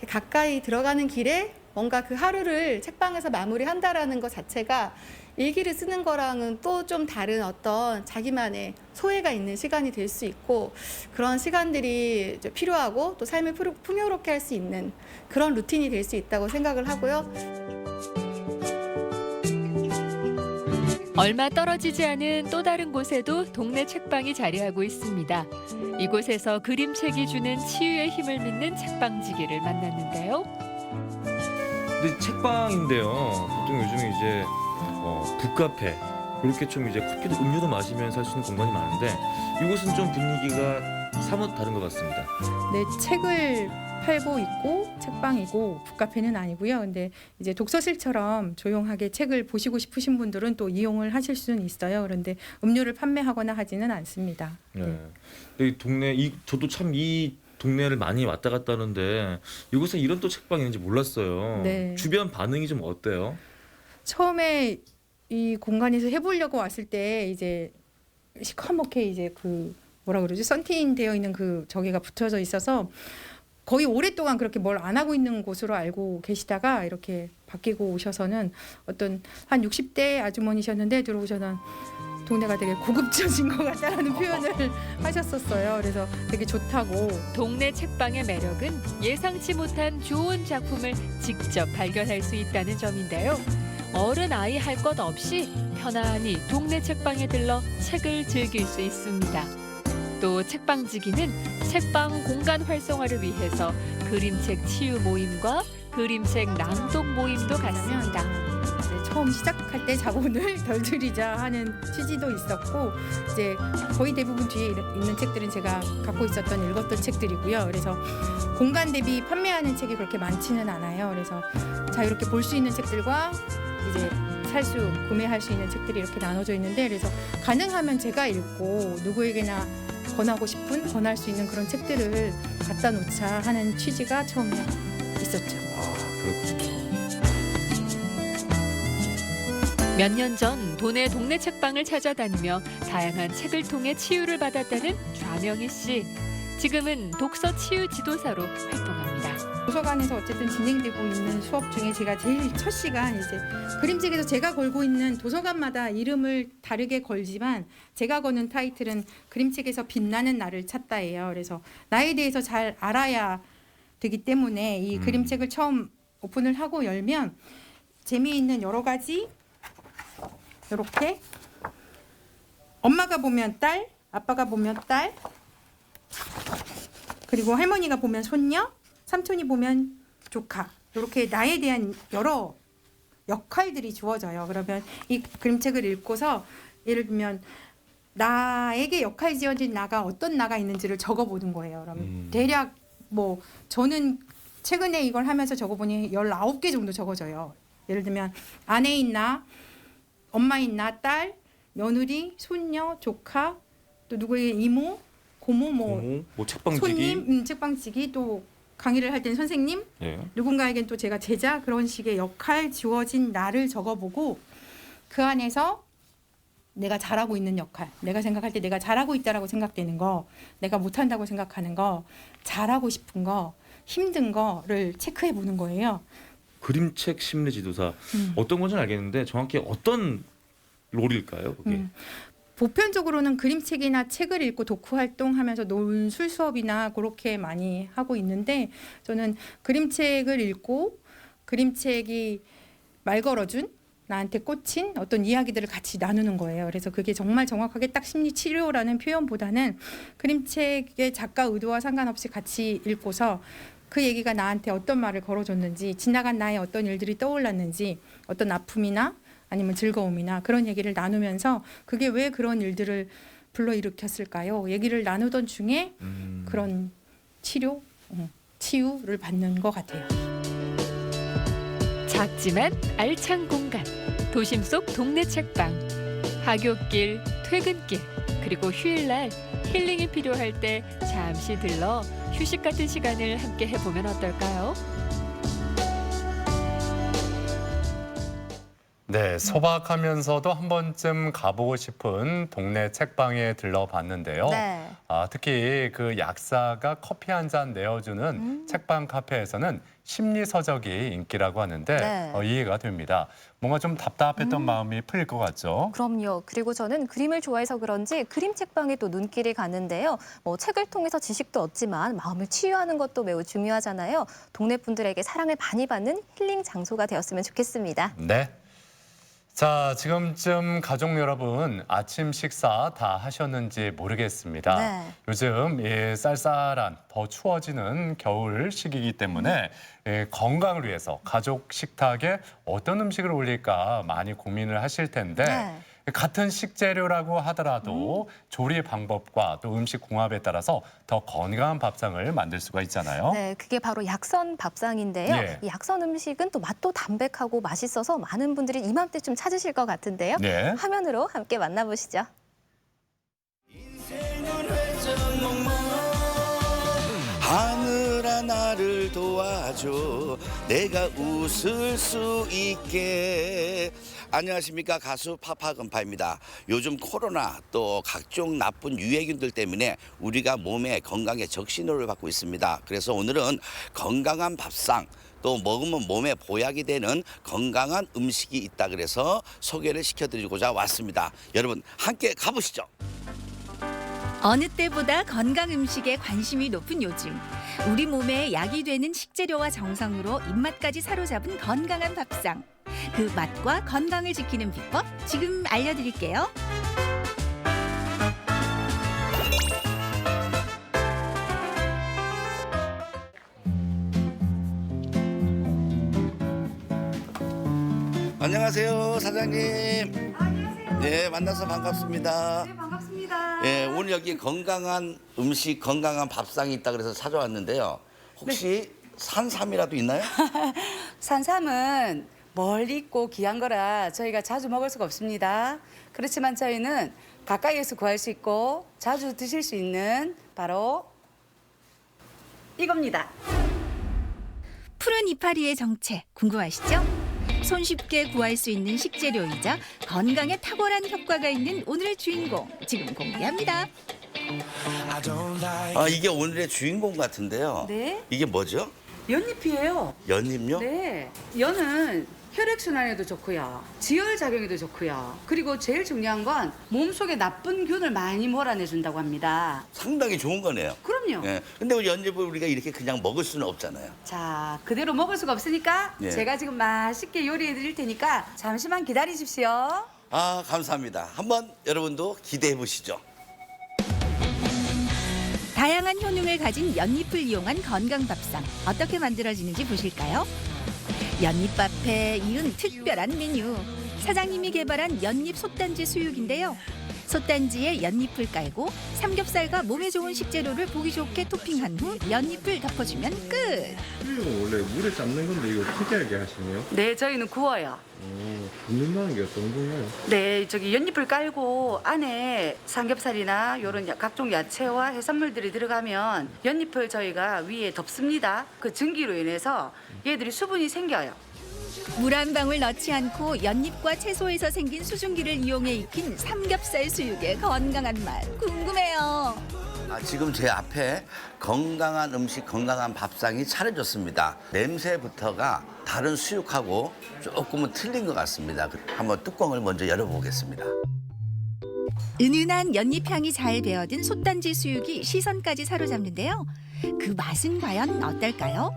가까이 들어가는 길에 뭔가 그 하루를 책방에서 마무리한다라는 것 자체가 일기를 쓰는 거랑은 또 좀 다른 어떤 자기만의 소회가 있는 시간이 될 수 있고 그런 시간들이 이제 필요하고 또 삶을 풍요롭게 할 수 있는 그런 루틴이 될 수 있다고 생각을 하고요. 얼마 떨어지지 않은 또 다른 곳에도 동네 책방이 자리하고 있습니다. 이곳에서 그림책이 주는 치유의 힘을 믿는 책방지기를 만났는데요. 근데 책방인데요. 보통 요즘에 이제 북카페 이렇게 좀 이제 커피도 음료도 마시면서 할 수 있는 공간이 많은데 이곳은 좀 분위기가 사뭇 다른 것 같습니다. 네, 책을 팔고 있고 책방이고 북카페는 아니고요. 근데 이제 독서실처럼 조용하게 책을 보시고 싶으신 분들은 또 이용을 하실 수는 있어요. 그런데 음료를 판매하거나 하지는 않습니다. 네. 이 동네 저도 참 이 동네를 많이 왔다 갔다 하는데 이곳에 이런 또 책방이 있는지 몰랐어요. 네. 주변 반응이 좀 어때요? 처음에 이 공간에서 해보려고 왔을 때 이제 시커멓게 이제 그 뭐라 그러지 썬팅 되어 있는 그 저기가 붙어져 있어서 거의 오랫동안 그렇게 뭘 안 하고 있는 곳으로 알고 계시다가 이렇게 바뀌고 오셔서는 어떤 한 60대 아주머니셨는데 들어오셔서는 동네가 되게 고급져진 것 같다라는 표현을 하셨었어요. 그래서 되게 좋다고. 동네 책방의 매력은 예상치 못한 좋은 작품을 직접 발견할 수 있다는 점인데요. 어른 아이 할 것 없이 편안히 동네 책방에 들러 책을 즐길 수 있습니다. 또 책방지기는 책방 공간 활성화를 위해서 그림책 치유 모임과 그림책 낭독 모임도 갖습니다. 이제 처음 시작할 때 자본을 덜 들이자 하는 취지도 있었고 이제 거의 대부분 뒤에 있는 책들은 제가 갖고 있었던 읽었던 책들이고요. 그래서 공간 대비 판매하는 책이 그렇게 많지는 않아요. 그래서 자유롭게 볼 수 있는 책들과 이제 구매할 수 있는 책들이 이렇게 나눠져 있는데 그래서 가능하면 제가 읽고 누구에게나 권할 수 있는 그런 책들을 갖다 놓자 하는 취지가 처음에 있었죠. 몇 년 전 도내 동네 책방을 찾아다니며 다양한 책을 통해 치유를 받았다는 좌명희 씨. 지금은 독서 치유 지도사로 활동합니다. 도서관에서 어쨌든 진행되고 있는 수업 중에 제가 제일 첫 시간 이제 그림책에서 제가 걸고 있는 도서관마다 이름을 다르게 걸지만 제가 거는 타이틀은 그림책에서 빛나는 나를 찾다예요. 그래서 나에 대해서 잘 알아야 되기 때문에 이 그림책을 처음 오픈을 하고 열면 재미있는 여러 가지 이렇게 엄마가 보면 딸, 아빠가 보면 딸, 그리고 할머니가 보면 손녀, 삼촌이 보면 조카 이렇게 나에 대한 여러 역할들이 주어져요. 그러면 이 그림책을 읽고서 예를 들면 나에게 역할 지어진 나가 어떤 나가 있는지를 적어보는 거예요. 그러면 대략 뭐 저는 최근에 이걸 하면서 적어보니 19개 정도 적어져요. 예를 들면 아내인 나, 엄마인 나, 딸, 며느리, 손녀, 조카, 또 누구에게 이모, 고모, 뭐 책방지기, 손님, 책방지기, 또 강의를 할 땐 선생님, 누군가에겐 또 제가 제자 그런 식의 역할 지워진 나를 적어보고 그 안에서 내가 잘하고 있는 역할, 내가 생각할 때 내가 잘하고 있다라고 생각되는 거, 내가 못한다고 생각하는 거, 잘하고 싶은 거, 힘든 거를 체크해 보는 거예요. 그림책 심리 지도사 어떤 건지는 알겠는데 정확히 어떤 롤일까요? 그게? 보편적으로는 그림책이나 책을 읽고 독후 활동하면서 논술 수업이나 그렇게 많이 하고 있는데 저는 그림책을 읽고 그림책이 말 걸어준 나한테 꽂힌 어떤 이야기들을 같이 나누는 거예요. 그래서 그게 정말 정확하게 딱 심리 치료라는 표현보다는 그림책의 작가 의도와 상관없이 같이 읽고서 그 얘기가 나한테 어떤 말을 걸어줬는지 지나간 나의 어떤 일들이 떠올랐는지 어떤 아픔이나 아니면 즐거움이나 그런 얘기를 나누면서 그게 왜 그런 일들을 불러일으켰을까요? 얘기를 나누던 중에 그런 치유를 받는 것 같아요. 작지만 알찬 공간, 도심 속 동네 책방, 하굣길, 퇴근길, 그리고 휴일날 힐링이 필요할 때 잠시 들러 휴식 같은 시간을 함께 해보면 어떨까요? 네, 소박하면서도 한 번쯤 가보고 싶은 동네 책방에 들러봤는데요. 네. 특히 그 약사가 커피 한 잔 내어주는 책방 카페에서는 심리서적이 인기라고 하는데 네. 이해가 됩니다. 뭔가 좀 답답했던 마음이 풀릴 것 같죠. 그럼요. 그리고 저는 그림을 좋아해서 그런지 그림 책방에 또 눈길이 가는데요. 책을 통해서 지식도 얻지만 마음을 치유하는 것도 매우 중요하잖아요. 동네 분들에게 사랑을 많이 받는 힐링 장소가 되었으면 좋겠습니다. 네. 자, 지금쯤 가족 여러분 아침 식사 다 하셨는지 모르겠습니다. 네. 요즘 이 쌀쌀한 더 추워지는 겨울 시기이기 때문에 건강을 위해서 가족 식탁에 어떤 음식을 올릴까 많이 고민을 하실 텐데 네. 같은 식재료라고 하더라도 조리 방법과 또 음식 궁합에 따라서 더 건강한 밥상을 만들 수가 있잖아요. 네, 그게 바로 약선 밥상인데요. 예. 이 약선 음식은 또 맛도 담백하고 맛있어서 많은 분들이 이맘때쯤 찾으실 것 같은데요. 네. 화면으로 함께 만나보시죠. 하늘아 나를 도와줘 내가 웃을 수 있게. 안녕하십니까, 가수 파파건파입니다. 요즘 코로나 또 각종 나쁜 유해균들 때문에 우리가 몸에 건강에 적신호를 받고 있습니다. 그래서 오늘은 건강한 밥상 또 먹으면 몸에 보약이 되는 건강한 음식이 있다 그래서 소개를 시켜드리고자 왔습니다. 여러분 함께 가보시죠. 어느 때보다 건강 음식에 관심이 높은 요즘, 우리 몸에 약이 되는 식재료와 정성으로 입맛까지 사로잡은 건강한 밥상. 그 맛과 건강을 지키는 비법 지금 알려드릴게요. 안녕하세요, 사장님. 안녕하세요. 네, 만나서 반갑습니다. 네, 반갑습니다. 네, 오늘 여기 건강한 음식, 건강한 밥상이 있다 그래서 찾아왔는데요. 혹시 산삼이라도 있나요? 산삼은 멀리 있고 귀한 거라 저희가 자주 먹을 수가 없습니다. 그렇지만 저희는 가까이에서 구할 수 있고 자주 드실 수 있는 바로 이겁니다. 푸른 이파리의 정체 궁금하시죠? 손쉽게 구할 수 있는 식재료이자 건강에 탁월한 효과가 있는 오늘의 주인공 지금 공개합니다. 이게 오늘의 주인공 같은데요. 네. 이게 뭐죠? 연잎이에요. 연잎요? 네. 연은 혈액순환에도 좋고요. 지혈작용에도 좋고요. 그리고 제일 중요한 건 몸속에 나쁜 균을 많이 몰아내준다고 합니다. 상당히 좋은 거네요. 그럼요. 예. 근데 우리 연잎을 우리가 이렇게 그냥 먹을 수는 없잖아요. 자, 그대로 먹을 수가 없으니까 네. 제가 지금 맛있게 요리해 드릴 테니까 잠시만 기다리십시오. 감사합니다. 한번 여러분도 기대해 보시죠. 다양한 효능을 가진 연잎을 이용한 건강 밥상 어떻게 만들어지는지 보실까요? 연잎밥에 이은 특별한 메뉴. 사장님이 개발한 연잎 솥단지 수육인데요. 솥단지에 연잎을 깔고 삼겹살과 몸에 좋은 식재료를 보기 좋게 토핑한 후 연잎을 덮어주면 끝. 수육은 원래 물에 삶는 건데 이거 특이하게 하시네요. 네, 저희는 구워요. 굽는다는 게 어떤 건가요? 네, 저기 연잎을 깔고 안에 삼겹살이나 이런 각종 야채와 해산물들이 들어가면 연잎을 저희가 위에 덮습니다. 그 증기로 인해서 얘들이 수분이 생겨요. 물 한 방울 넣지 않고 연잎과 채소에서 생긴 수증기를 이용해 익힌 삼겹살 수육의 건강한 맛 궁금해요. 지금 제 앞에 건강한 음식, 건강한 밥상이 차려졌습니다. 냄새부터가 다른 수육하고 조금은 틀린 것 같습니다. 한번 뚜껑을 먼저 열어보겠습니다. 은은한 연잎향이 잘 배어든 솥단지 수육이 시선까지 사로잡는데요. 그 맛은 과연 어떨까요?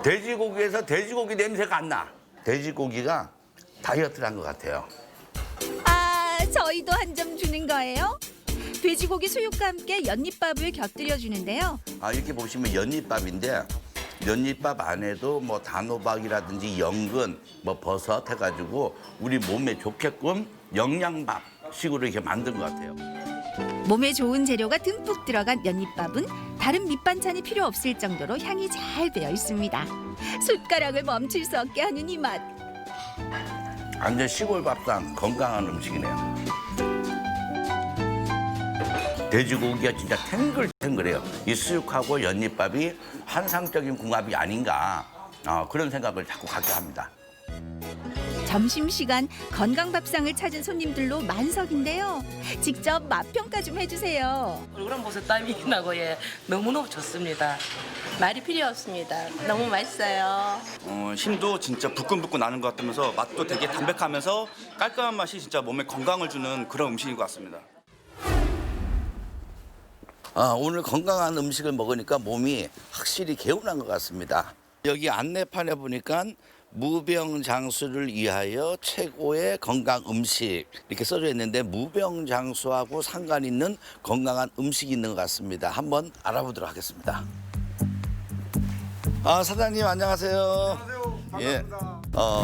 돼지고기에서 돼지고기 냄새가 안 나. 돼지고기가 다이어트를 한 것 같아요. 저희도 한 점 주는 거예요? 돼지고기 수육과 함께 연잎밥을 곁들여 주는데요. 이렇게 보시면 연잎밥인데 연잎밥 안에도 뭐 단호박이라든지 연근, 뭐 버섯 해가지고 우리 몸에 좋게끔 영양밥식으로 이렇게 만든 것 같아요. 몸에 좋은 재료가 듬뿍 들어간 연잎밥은 다른 밑반찬이 필요 없을 정도로 향이 잘 배어 있습니다. 숟가락을 멈출 수 없게 하는 이 맛. 완전 시골 밥상 건강한 음식이네요. 돼지고기가 진짜 탱글탱글해요. 이 수육하고 연잎밥이 환상적인 궁합이 아닌가 그런 생각을 자꾸 갖게 합니다. 점심시간 건강밥상을 찾은 손님들로 만석인데요. 직접 맛평가 좀 해주세요. 얼굴은 벌써 땀이 나고 너무너무 좋습니다. 말이 필요 없습니다. 너무 맛있어요. 힘도 진짜 부끈부끈 나는 것 같으면서 맛도 되게 담백하면서 깔끔한 맛이 진짜 몸에 건강을 주는 그런 음식인 것 같습니다. 오늘 건강한 음식을 먹으니까 몸이 확실히 개운한 것 같습니다. 여기 안내판에 보니까 무병장수를 위하여 최고의 건강 음식 이렇게 써져 있는데 무병장수하고 상관 있는 건강한 음식이 있는 것 같습니다. 한번 알아보도록 하겠습니다. 사장님 안녕하세요. 반갑습니다.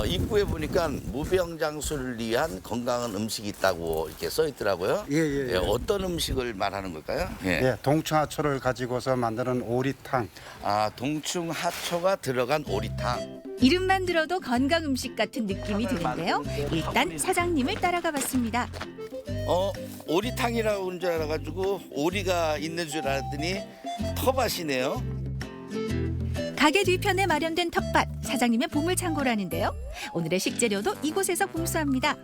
입구에 보니까 무병장수를 위한 건강한 음식이 있다고 이렇게 써 있더라고요. 예. 어떤 음식을 말하는 걸까요? 동충하초를 가지고서 만드는 오리탕. 동충하초가 들어간 오리탕. 이름만 들어도 건강 음식 같은 느낌이 드는데요. 일단 사장님을 따라가 봤습니다. 오리탕이라고 하는 줄 알아가지고 오리가 있는 줄 알았더니 텃밭이네요. 가게 뒤편에 마련된 텃밭, 사장님의 보물창고라는데요. 오늘의 식재료도 이곳에서 공수합니다.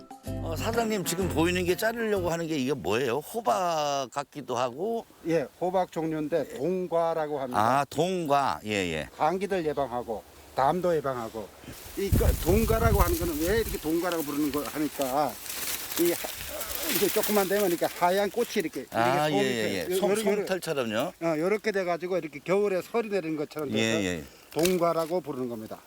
사장님 지금 보이는 게 자르려고 하는 게 이게 뭐예요? 호박 같기도 하고. 예, 호박 종류인데 동과라고 합니다. 동과. 예. 감기들 예방하고 담도 예방하고. 이 동과라고 하는 거는 왜 이렇게 동과라고 부르는 거 하니까 이제 조금만 되면 이렇게 하얀 꽃이 이렇게 솜털처럼요. 이렇게 돼가지고 이렇게 겨울에 설이 내리는 것처럼 돼서 동과라고 부르는 겁니다.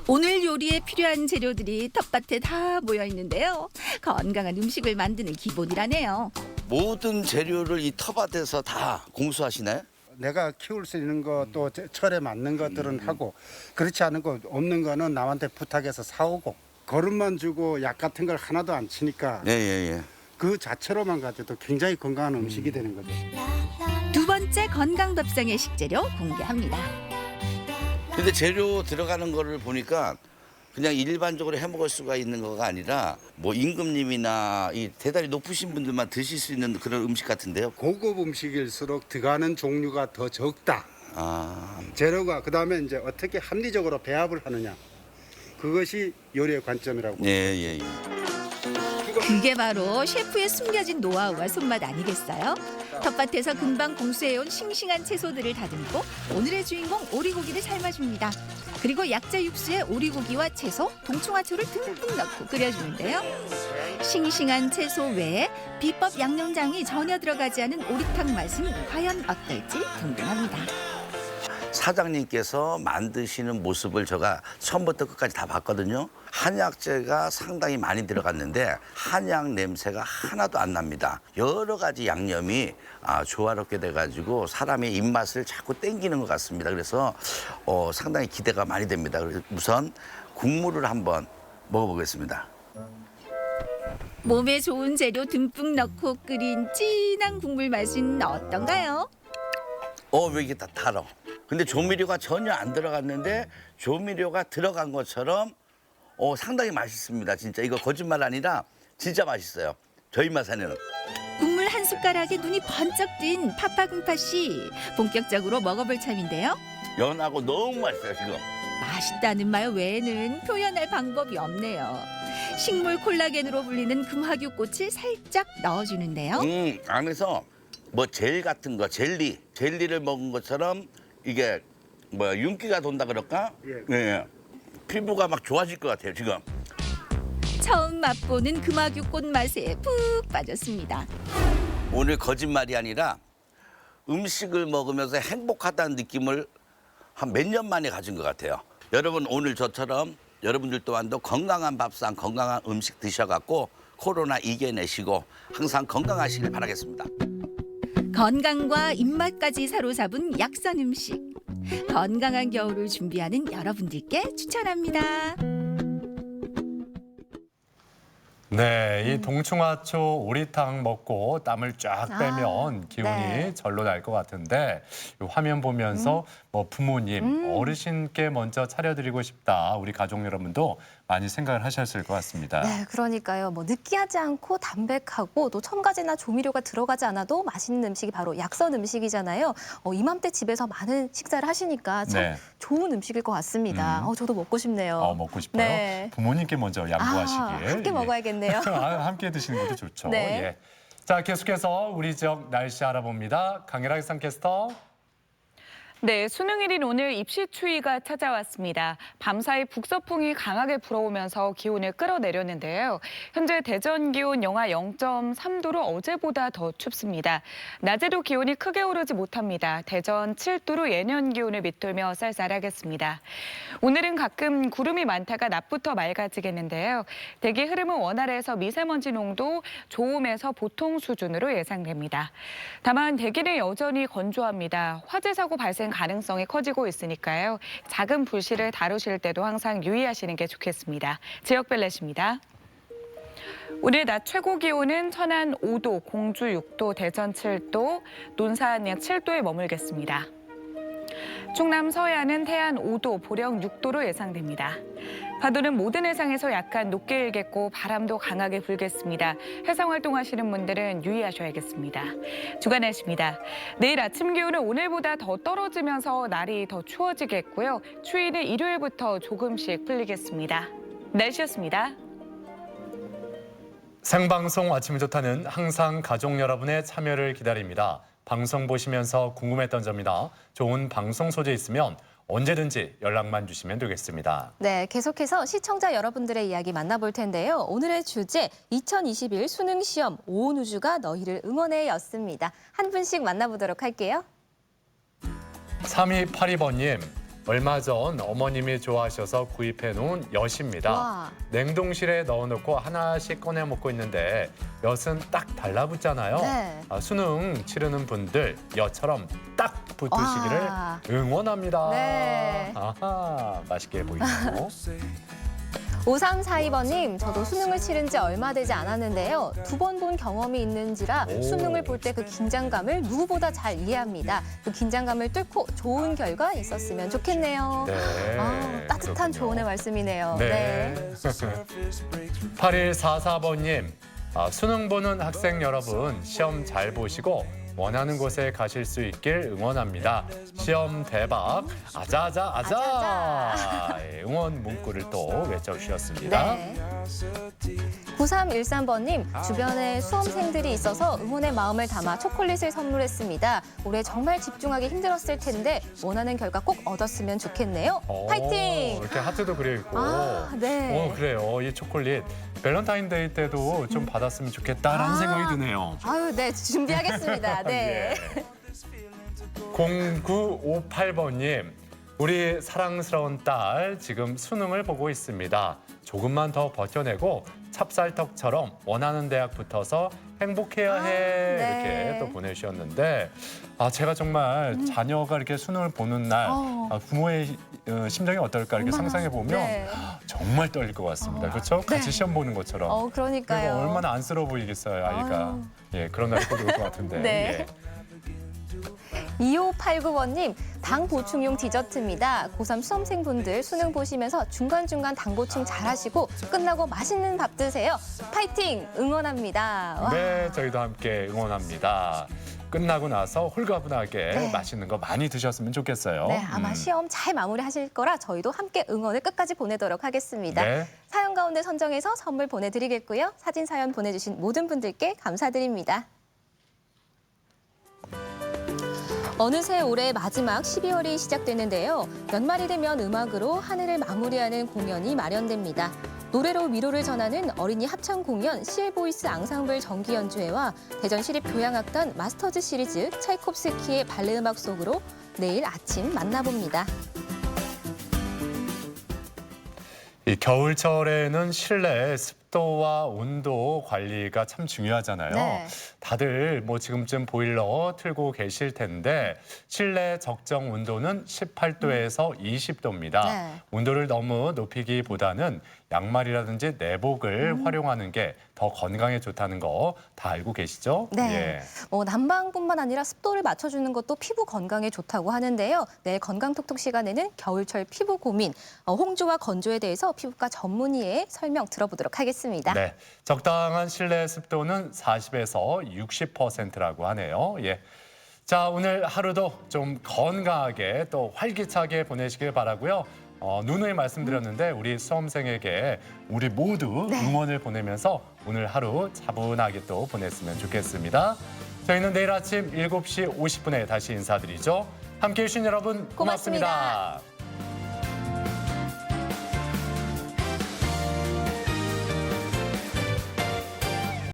오늘 요리에 필요한 재료들이 텃밭에 다 모여 있는데요. 건강한 음식을 만드는 기본이라네요. 모든 재료를 이 텃밭에서 다 공수하시나요? 내가 키울 수 있는 거 또 철에 맞는 것들은 하고 그렇지 않은 거 없는 거는 남한테 부탁해서 사오고 거름만 주고 약 같은 걸 하나도 안 치니까 그 자체로만 가져도 굉장히 건강한 음식이 되는 거죠. 두 번째 건강밥상의 식재료 공개합니다. 근데 재료 들어가는 거를 보니까 그냥 일반적으로 해 먹을 수가 있는 거가 아니라 뭐 임금님이나 이 대단히 높으신 분들만 드실 수 있는 그런 음식 같은데요. 고급 음식일수록 들어가는 종류가 더 적다. 재료가 그다음에 이제 어떻게 합리적으로 배합을 하느냐. 그것이 요리의 관점이라고. 그게 바로 셰프의 숨겨진 노하우와 손맛 아니겠어요? 텃밭에서 금방 공수해온 싱싱한 채소들을 다듬고 오늘의 주인공 오리고기를 삶아줍니다. 그리고 약재 육수에 오리고기와 채소, 동충하초를 듬뿍 넣고 끓여주는데요. 싱싱한 채소 외에 비법 양념장이 전혀 들어가지 않은 오리탕 맛은 과연 어떨지 궁금합니다. 사장님께서 만드시는 모습을 제가 처음부터 끝까지 다 봤거든요. 한약재가 상당히 많이 들어갔는데 한약 냄새가 하나도 안 납니다. 여러 가지 양념이 조화롭게 돼가지고 사람의 입맛을 자꾸 땡기는 것 같습니다. 그래서 상당히 기대가 많이 됩니다. 그래서 우선 국물을 한번 먹어보겠습니다. 몸에 좋은 재료 듬뿍 넣고 끓인 진한 국물 맛은 어떤가요? 왜 이게 다 달아? 근데 조미료가 전혀 안 들어갔는데 조미료가 들어간 것처럼 상당히 맛있습니다. 진짜 이거 거짓말 아니라 진짜 맛있어요. 저희 맛에는. 국물 한 숟가락에 눈이 번쩍 뜬 파파금파씨. 본격적으로 먹어볼 참인데요. 연하고 너무 맛있어요 지금. 맛있다는 말 외에는 표현할 방법이 없네요. 식물 콜라겐으로 불리는 금화규꽃을 살짝 넣어주는데요. 안에서 뭐 젤 같은 거, 젤리를 먹은 것처럼 이게 뭐야 윤기가 돈다 그럴까? 피부가 막 좋아질 것 같아요 지금. 처음 맛보는 금화규꽃 맛에 푹 빠졌습니다. 오늘 거짓말이 아니라 음식을 먹으면서 행복하다는 느낌을 한 몇 년 만에 가진 것 같아요. 여러분 오늘 저처럼 여러분들 또한도 건강한 밥상, 건강한 음식 드셔갖고 코로나 이겨내시고 항상 건강하시길 바라겠습니다. 건강과 입맛까지 사로잡은 약선 음식. 건강한 겨울을 준비하는 여러분들께 추천합니다. 네, 이 동충하초 오리탕 먹고 땀을 쫙 빼면 기운이 네. 절로 날 것 같은데 이 화면 보면서 뭐 부모님, 어르신께 먼저 차려드리고 싶다. 우리 가족 여러분도 많이 생각을 하셨을 것 같습니다. 네, 그러니까요. 뭐 느끼하지 않고 담백하고 또 첨가제나 조미료가 들어가지 않아도 맛있는 음식이 바로 약선 음식이잖아요. 이맘때 집에서 많은 식사를 하시니까 참 네. 좋은 음식일 것 같습니다. 저도 먹고 싶네요. 먹고 싶어요. 네. 부모님께 먼저 양보하시길. 함께 먹어야겠네요. 함께 드시는 것도 좋죠. 네. 예. 자, 계속해서 우리 지역 날씨 알아봅니다. 강혜라 기상캐스터. 네, 수능일인 오늘 입시 추위가 찾아왔습니다. 밤사이 북서풍이 강하게 불어오면서 기온을 끌어내렸는데요. 현재 대전 기온 영하 0.3도로 어제보다 더 춥습니다. 낮에도 기온이 크게 오르지 못합니다. 대전 7도로 예년 기온을 밑돌며 쌀쌀하겠습니다. 오늘은 가끔 구름이 많다가 낮부터 맑아지겠는데요. 대기 흐름은 원활해서 미세먼지 농도 좋음에서 보통 수준으로 예상됩니다. 다만 대기는 여전히 건조합니다. 화재 사고 발생 가능성이 커지고 있으니까요. 작은 불씨를 다루실 때도 항상 유의하시는 게 좋겠습니다. 지역별 날씨입니다. 오늘 낮 최고 기온은 천안 5도, 공주 6도, 대전 7도, 논산 7도에 머물겠습니다. 충남 서해안은 태안 5도, 보령 6도로 예상됩니다. 파도는 모든 해상에서 약간 높게 일겠고 바람도 강하게 불겠습니다. 해상 활동하시는 분들은 유의하셔야겠습니다. 주간 날씨입니다. 내일 아침 기온은 오늘보다 더 떨어지면서 날이 더 추워지겠고요. 추위는 일요일부터 조금씩 풀리겠습니다. 날씨였습니다. 생방송 아침이 좋다는 항상 가족 여러분의 참여를 기다립니다. 방송 보시면서 궁금했던 점이나 좋은 방송 소재 있으면 언제든지 연락만 주시면 되겠습니다. 네, 계속해서 시청자 여러분들의 이야기 만나볼 텐데요. 오늘의 주제 2021 수능시험 온 우주가 너희를 응원해였습니다. 한 분씩 만나보도록 할게요. 3282번님, 얼마 전 어머님이 좋아하셔서 구입해놓은 엿입니다. 와. 냉동실에 넣어놓고 하나씩 꺼내 먹고 있는데 엿은 딱 달라붙잖아요. 네. 수능 치르는 분들 엿처럼 딱 붙으시기를 와. 응원합니다. 네. 아하, 맛있게 보이네요. 5342번님, 저도 수능을 치른 지 얼마 되지 않았는데요. 2번 본 경험이 있는지라 오. 수능을 볼 때 그 긴장감을 누구보다 잘 이해합니다. 그 긴장감을 뚫고 좋은 결과 있었으면 좋겠네요. 네, 따뜻한 그렇군요. 조언의 말씀이네요. 네. 8144번님, 수능 보는 학생 여러분, 시험 잘 보시고 원하는 곳에 가실 수 있길 응원합니다. 시험 대박, 아자아자 아자. 예, 응원 문구를 또 외쳐주셨습니다. 네. 9313번님, 주변에 수험생들이 있어서 응원의 마음을 담아 초콜릿을 선물했습니다. 올해 정말 집중하기 힘들었을 텐데 원하는 결과 꼭 얻었으면 좋겠네요. 파이팅! 이렇게 하트도 그려있고. 네. 그래요. 이 초콜릿 밸런타인데이 때도 좀 받았으면 좋겠다라는 생각이 드네요. 아유, 네, 준비하겠습니다. 네. 0958번님, 우리 사랑스러운 딸 지금 수능을 보고 있습니다. 조금만 더 버텨내고 찹쌀떡처럼 원하는 대학 붙어서 행복해야 해. 네. 이렇게 또 보내주셨는데 제가 정말 자녀가 이렇게 수능을 보는 날 부모의 심정이 어떨까 이렇게 상상해 보면 네. 정말 떨릴 것 같습니다. 그렇죠? 같이 시험 보는 것처럼. 그러니까요. 그리고 얼마나 안쓰러워 보이겠어요, 아이가. 예, 그런 날이 꼭 올 것 같은데. 네. 예. 2589번님, 당 보충용 디저트입니다. 고3 수험생분들 수능 보시면서 중간중간 당 보충 잘하시고 끝나고 맛있는 밥 드세요. 파이팅! 응원합니다. 와. 네, 저희도 함께 응원합니다. 끝나고 나서 홀가분하게 네. 맛있는 거 많이 드셨으면 좋겠어요. 네, 아마 시험 잘 마무리하실 거라 저희도 함께 응원을 끝까지 보내도록 하겠습니다. 네. 사연 가운데 선정해서 선물 보내드리겠고요. 사진 사연 보내주신 모든 분들께 감사드립니다. 어느새 올해 마지막 12월이 시작되는데요. 연말이 되면 음악으로 한 해를 마무리하는 공연이 마련됩니다. 노래로 위로를 전하는 어린이 합창 공연 CL보이스 앙상블 정기 연주회와 대전시립교향악단 마스터즈 시리즈 차이콥스키의 발레 음악 속으로 내일 아침 만나봅니다. 이 겨울철에는 실내 습도와 온도 관리가 참 중요하잖아요. 네. 다들 뭐 지금쯤 보일러 틀고 계실 텐데 실내 적정 온도는 18도에서 20도입니다. 네. 온도를 너무 높이기보다는 양말이라든지 내복을 활용하는 게 더 건강에 좋다는 거 다 알고 계시죠? 네. 예. 난방뿐만 아니라 습도를 맞춰주는 것도 피부 건강에 좋다고 하는데요. 내일 건강톡톡 시간에는 겨울철 피부 고민, 홍조와 건조에 대해서 피부과 전문의의 설명 들어보도록 하겠습니다. 네, 적당한 실내 습도는 40에서 60%라고 하네요. 예. 자, 오늘 하루도 좀 건강하게 또 활기차게 보내시길 바라고요. 누누이 말씀드렸는데 우리 수험생에게 우리 모두 응원을 보내면서 오늘 하루 차분하게 또 보냈으면 좋겠습니다. 저희는 내일 아침 7시 50분에 다시 인사드리죠. 함께해 주신 여러분 고맙습니다.